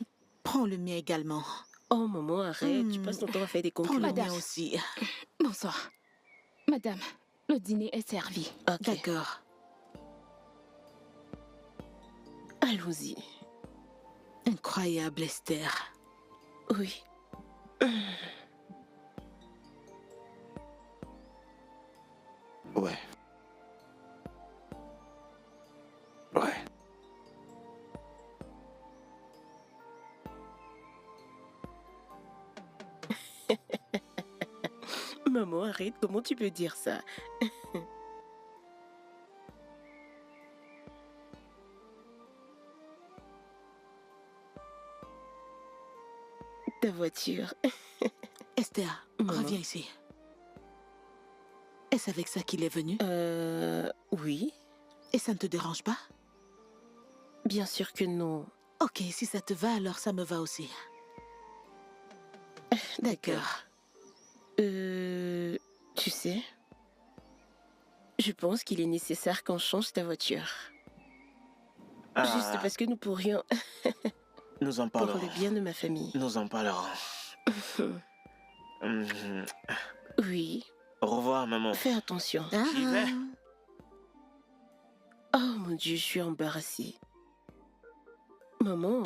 Prends le mien également. Oh, maman, arrête. Tu passes ton temps à faire des Prends conclusions. le mien aussi. Bonsoir. Madame, le dîner est servi. Ok, D'accord. allons-y. Incroyable, Esther. Oui. Ouais. Ouais. Maman, arrête, comment tu peux dire ça? Ta voiture. Esther, Maman. reviens ici. Est-ce avec ça qu'il est venu? Oui. Et ça ne te dérange pas? Bien sûr que non. Ok, si ça te va, alors ça me va aussi. D'accord. Tu sais, je pense qu'il est nécessaire qu'on change ta voiture. Juste parce que nous pourrions, Nous en pour parlerons. le bien de ma famille. Nous en parlerons. Oui, Au revoir, maman. fais attention. J'y vais. Oh mon Dieu, je suis embarrassée. Maman,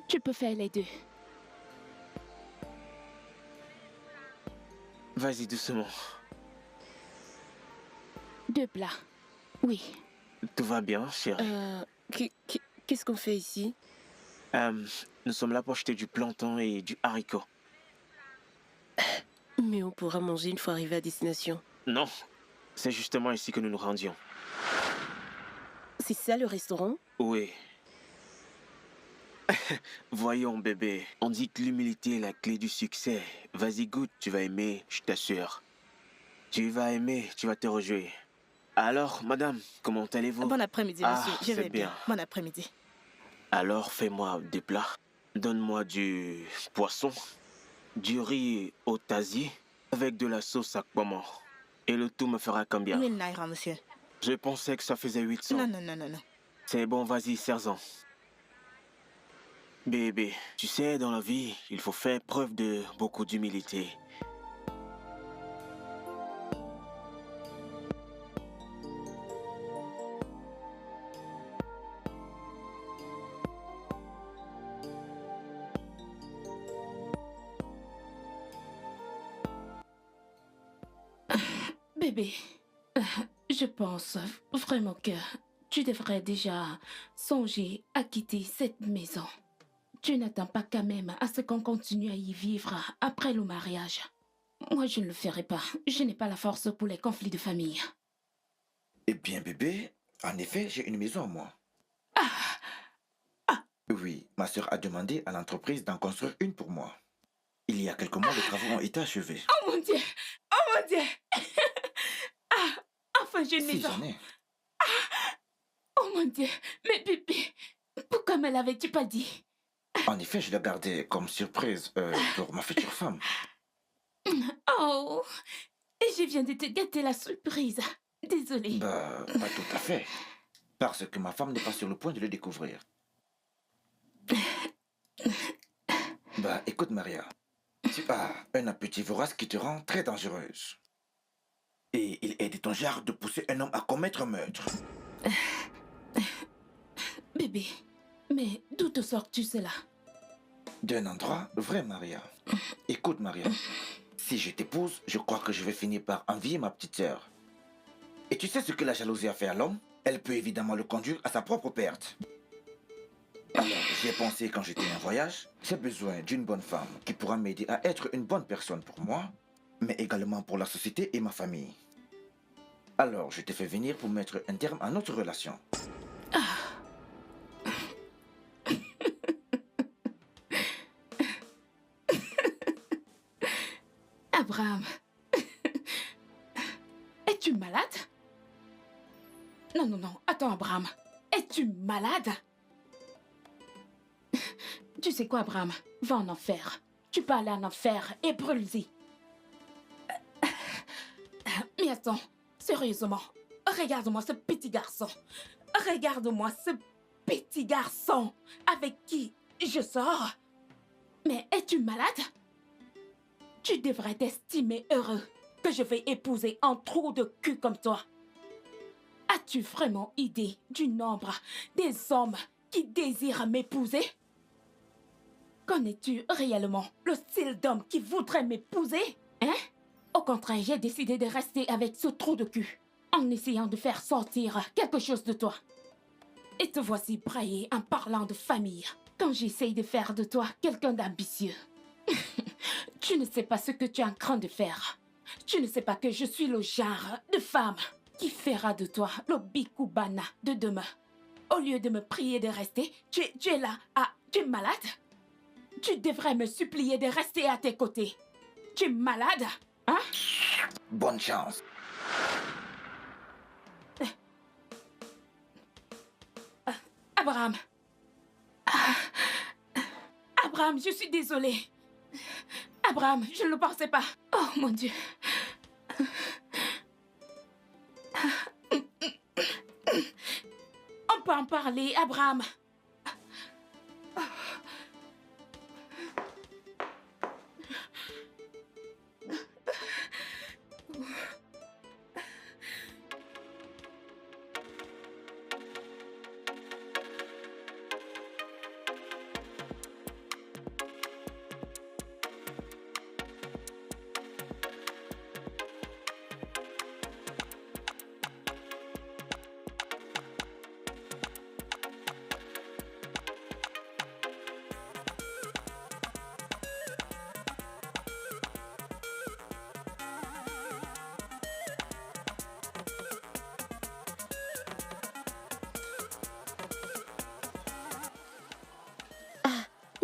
Tu peux faire les deux. Vas-y, doucement. 2 plats. Oui. Tout va bien, chérie. qu'est-ce qu'on fait ici? Nous sommes là pour acheter du plantain et du haricot. Mais on pourra manger une fois arrivé à destination. Non, c'est justement ici que nous nous rendions. C'est ça le restaurant? Oui. Voyons, bébé, on dit que l'humilité est la clé du succès. Vas-y, goûte, tu vas aimer, je t'assure. Tu vas aimer, tu vas te réjouir. Alors, madame, comment allez-vous? Bon après-midi, Ah, monsieur. Je c'est vais bien. bien. Bon après-midi. Alors, fais-moi des plats. Donne-moi du poisson, du riz au tasier, avec de la sauce à poireaux. Et le tout me fera combien? 1000 naira, monsieur. Je pensais que ça faisait 800. Non. C'est bon, vas-y, serre-en. Bébé, tu sais, dans la vie, il faut faire preuve de beaucoup d'humilité. Bébé, je pense vraiment que tu devrais déjà songer à quitter cette maison. Tu n'attends pas quand même à ce qu'on continue à y vivre après le mariage. Moi, je ne le ferai pas. Je n'ai pas la force pour les conflits de famille. Eh bien, bébé, en effet, j'ai une maison à moi. Oui, ma sœur a demandé à l'entreprise d'en construire une pour moi. Il y a quelques mois, les travaux ont été achevés. Oh mon Dieu! Oh mon Dieu! Ah, enfin, j'ai une Si, maison. j'en ai. Oh mon Dieu! Mais Bibi, pourquoi me l'avais-tu pas dit? En effet, je l'ai gardé comme surprise pour ma future femme. Oh! Et je viens de te gâter la surprise. Désolée. Bah, pas tout à fait. Parce que ma femme n'est pas sur le point de le découvrir. Bah, écoute, Maria. Tu as un appétit vorace qui te rend très dangereuse. Et il est de ton genre de pousser un homme à commettre un meurtre. Bébé, mais d'où te sors-tu cela? D'un endroit vrai, Maria. Écoute, Maria. Si je t'épouse, je crois que je vais finir par envier ma petite sœur. Et tu sais ce que la jalousie a fait à l'homme? Elle peut évidemment le conduire à sa propre perte. Alors, j'ai pensé quand j'étais en voyage, j'ai besoin d'une bonne femme qui pourra m'aider à être une bonne personne pour moi, mais également pour la société et ma famille. Alors, je t'ai fait venir pour mettre un terme à notre relation. Abraham, es-tu malade? Non, non, non, attends, Abraham. Es-tu malade? Tu sais quoi, Abraham? Va en enfer. Tu peux aller en enfer et brûle-y. Mais attends, sérieusement, regarde-moi ce petit garçon. Regarde-moi ce petit garçon avec qui je sors. Mais es-tu malade? Tu devrais t'estimer heureux que je vais épouser un trou de cul comme toi. As-tu vraiment idée du nombre des hommes qui désirent m'épouser? Connais-tu réellement le style d'homme qui voudrait m'épouser? Hein? Au contraire, j'ai décidé de rester avec ce trou de cul en essayant de faire sortir quelque chose de toi. Et te voici braillé en parlant de famille quand j'essaye de faire de toi quelqu'un d'ambitieux. Tu ne sais pas ce que tu es en train de faire. Tu ne sais pas que je suis le genre de femme qui fera de toi le bikubana de demain. Au lieu de me prier de rester, tu es là. Ah, tu es malade? Tu devrais me supplier de rester à tes côtés. Tu es malade, hein? Bonne chance. Abraham. Abraham, je suis désolée. Abraham, je ne le pensais pas. Oh mon Dieu. On peut en parler, Abraham.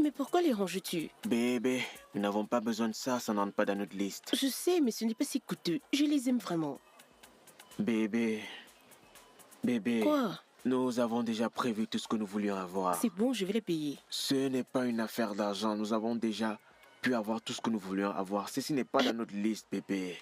Mais pourquoi les ranges-tu? Bébé, nous n'avons pas besoin de ça, ça n'entre pas dans notre liste. Je sais, mais ce n'est pas si coûteux. Je les aime vraiment. Bébé, Quoi? nous avons déjà prévu tout ce que nous voulions avoir. C'est bon, je vais les payer. Ce n'est pas une affaire d'argent, nous avons déjà pu avoir tout ce que nous voulions avoir. Ceci n'est pas dans notre liste, bébé.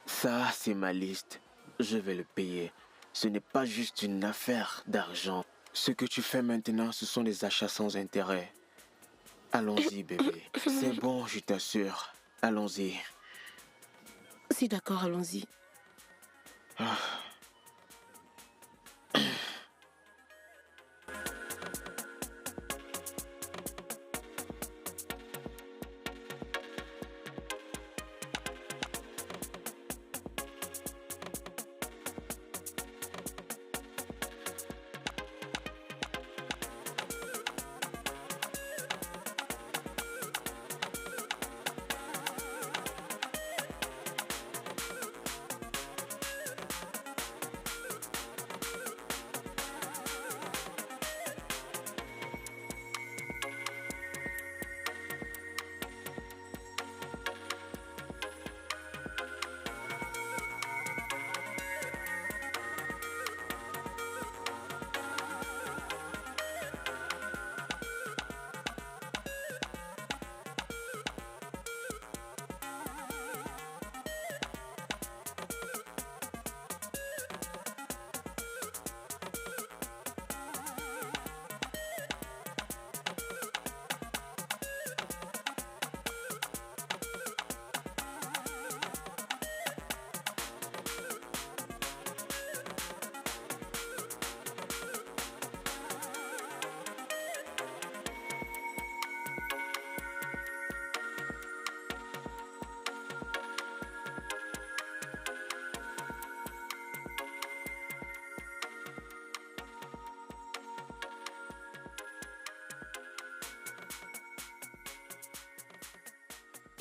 Ça, c'est ma liste. Je vais le payer. Ce n'est pas juste une affaire d'argent. Ce que tu fais maintenant, ce sont des achats sans intérêt. Allons-y, bébé. C'est bon, je t'assure. Allons-y. C'est d'accord, allons-y.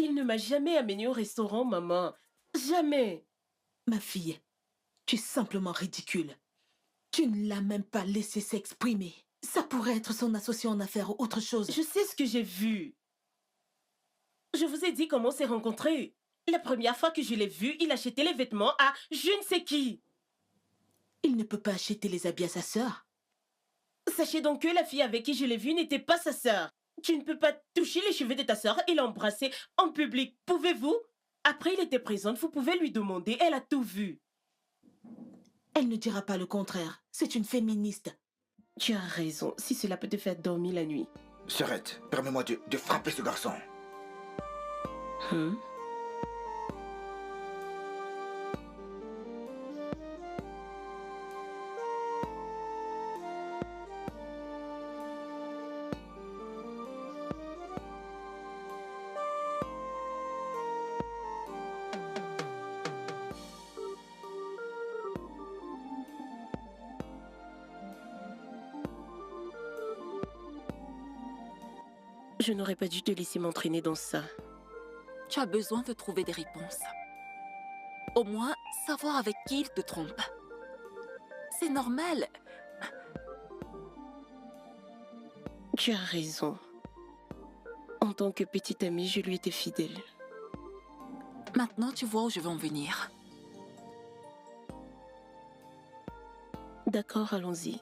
Il ne m'a jamais amené au restaurant, maman. Jamais. Ma fille, tu es simplement ridicule. Tu ne l'as même pas laissé s'exprimer. Ça pourrait être son associé en affaires ou autre chose. Je sais ce que j'ai vu. Je vous ai dit comment on s'est rencontrés. La première fois que je l'ai vu, il achetait les vêtements à je ne sais qui. Il ne peut pas acheter les habits à sa sœur. Sachez donc que la fille avec qui je l'ai vu n'était pas sa sœur. Tu ne peux pas toucher les cheveux de ta sœur et l'embrasser en public. Pouvez-vous? Après, il était présente, vous pouvez lui demander. Elle a tout vu. Elle ne dira pas le contraire. C'est une féministe. Tu as raison, si cela peut te faire dormir la nuit. Sœurette, permets-moi de frapper ce garçon. Je n'aurais pas dû te laisser m'entraîner dans ça. Tu as besoin de trouver des réponses. Au moins, savoir avec qui il te trompe. C'est normal. Tu as raison. En tant que petite amie, je lui étais fidèle. Maintenant, tu vois où je veux en venir. D'accord, allons-y.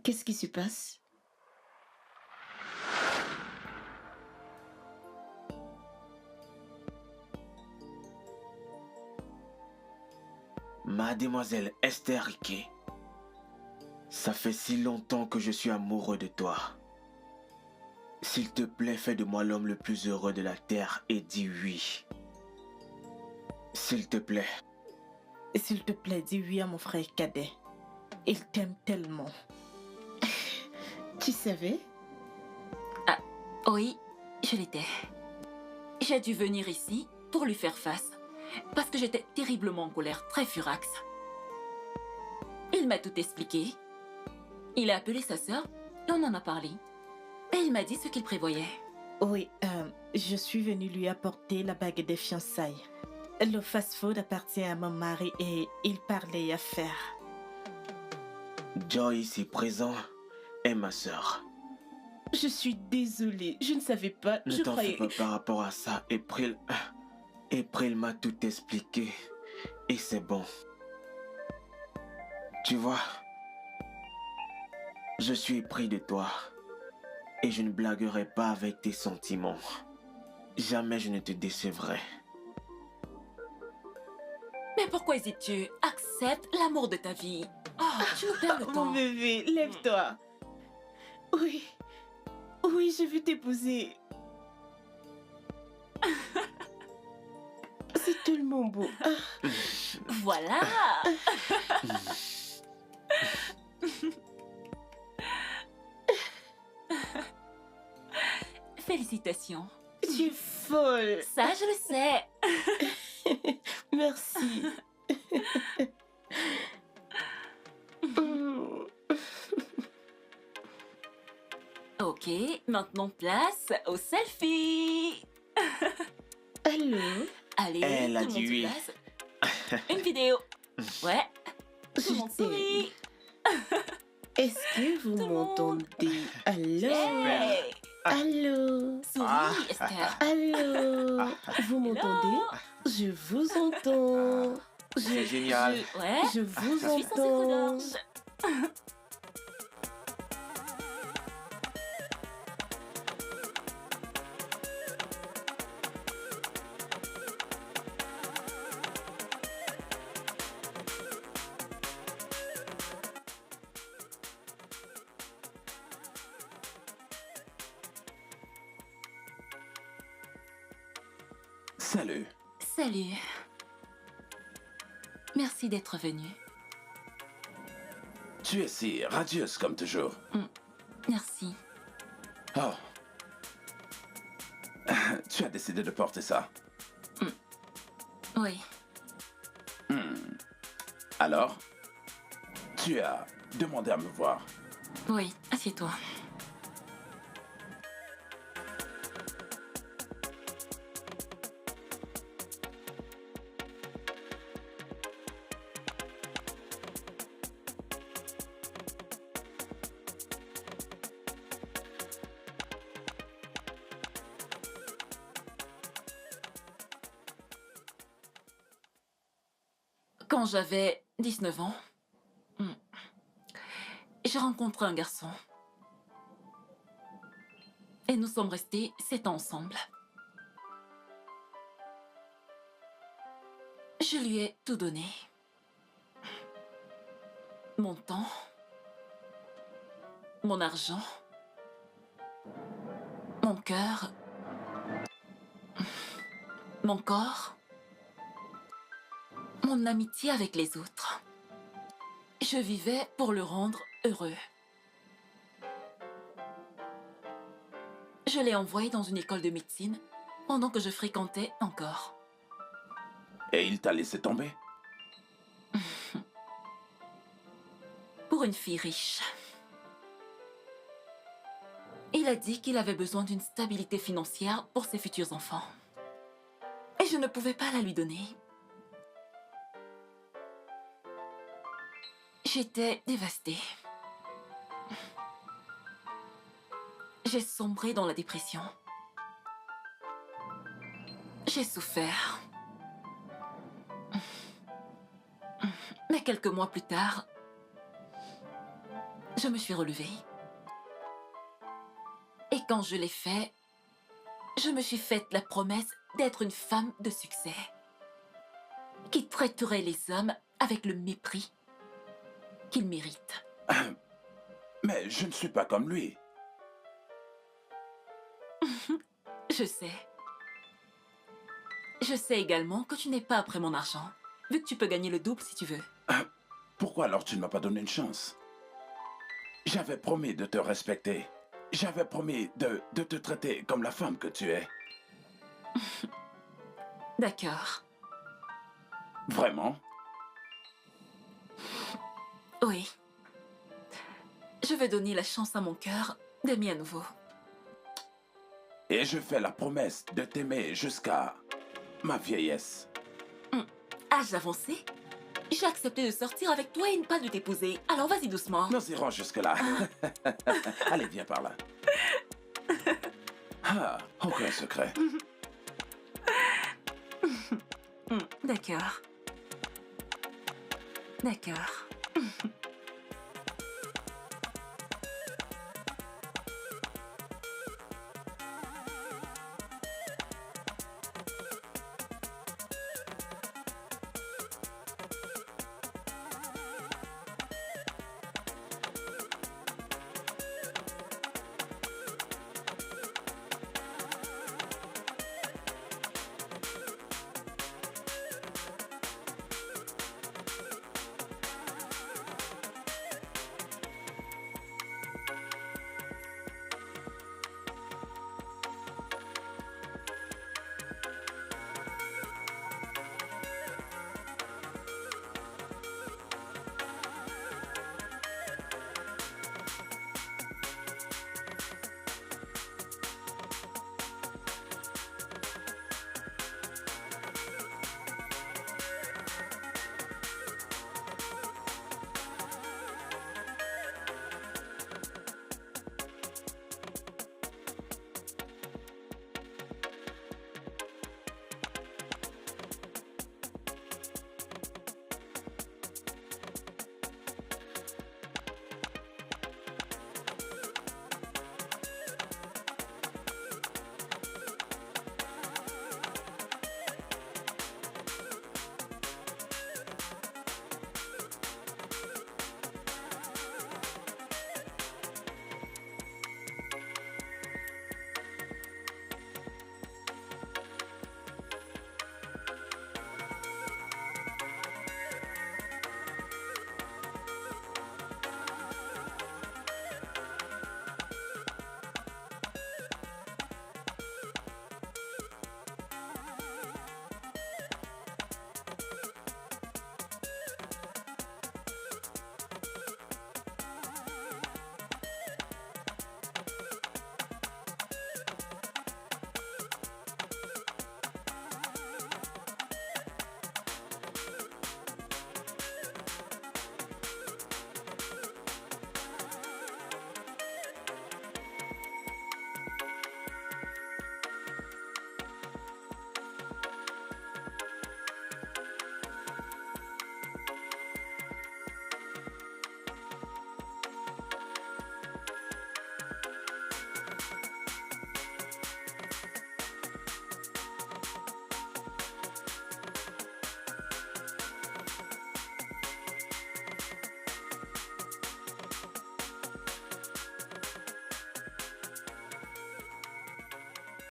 Qu'est-ce qui se passe? Mademoiselle Esther Riquet, ça fait si longtemps que je suis amoureux de toi. S'il te plaît, fais de moi l'homme le plus heureux de la terre et dis oui. S'il te plaît. S'il te plaît, dis oui à mon frère cadet. Il t'aime tellement. Tu savais? Ah, oui, je l'étais. J'ai dû venir ici pour lui faire face. Parce que j'étais terriblement en colère, très furax. Il m'a tout expliqué. Il a appelé sa sœur et on en a parlé. Et il m'a dit ce qu'il prévoyait. Oui, je suis venue lui apporter la bague des fiançailles. Le fast-food appartient à mon mari et il parlait affaires. Joy ici présent est ma sœur. Je suis désolée, je ne savais pas. Ne Je t'en croyais... fais pas par rapport à ça. April m'a tout expliqué. Et c'est bon. Tu vois, je suis épris de toi. Et je ne blaguerai pas avec tes sentiments. Jamais je ne te décevrai. Mais pourquoi hésites-tu? Accepte l'amour de ta vie. Oh, tu nous perds le temps. Mon bébé, lève-toi. Oui, oui, je veux t'épouser. C'est tellement beau. Ah. Voilà. Félicitations. Tu es folle. Ça, je le sais. Merci. Ok, maintenant place au selfie. Allô? Allez, Elle a tout le dit monde se oui. place. Une vidéo. Ouais. Tout le monde Je sourit. Est-ce que vous Tout le monde. m'entendez? Allô? Hey. Allô? Souris, Esther. Allô? Vous m'entendez? Je vous entends. C'est génial. Ouais. Je vous Je suis censée entends. d'orge. Salut. Salut. Merci d'être venu. Tu es si radieuse comme toujours. Merci. Oh. Tu as décidé de porter ça. Oui. Alors, tu as demandé à me voir. Oui, assieds-toi. Quand j'avais 19 ans, j'ai rencontré un garçon. Et nous sommes restés 7 ans ensemble. Je lui ai tout donné. Mon temps, mon argent, mon cœur, mon corps, mon amitié avec les autres. Je vivais pour le rendre heureux. Je l'ai envoyé dans une école de médecine pendant que je fréquentais encore. Et il t'a laissé tomber? Pour une fille riche. Il a dit qu'il avait besoin d'une stabilité financière pour ses futurs enfants. Et je ne pouvais pas la lui donner. J'étais dévastée. J'ai sombré dans la dépression. J'ai souffert. Mais quelques mois plus tard, je me suis relevée. Et quand je l'ai fait, je me suis faite la promesse d'être une femme de succès, qui traiterait les hommes avec le mépris qu'ils méritent. Mais je ne suis pas comme lui. Je sais. Je sais également que tu n'es pas après mon argent, vu que tu peux gagner le double si tu veux. Pourquoi alors tu ne m'as pas donné une chance? J'avais promis de te respecter. J'avais promis de te traiter comme la femme que tu es. D'accord. Vraiment? Oui. Je vais donner la chance à mon cœur d'aimer à nouveau. Et je fais la promesse de t'aimer jusqu'à ma vieillesse. Âge avancé, j'ai accepté de sortir avec toi et pas de t'épouser. Alors vas-y doucement. Nous irons jusque-là. Allez, viens par là. Ah, aucun secret. D'accord. D'accord.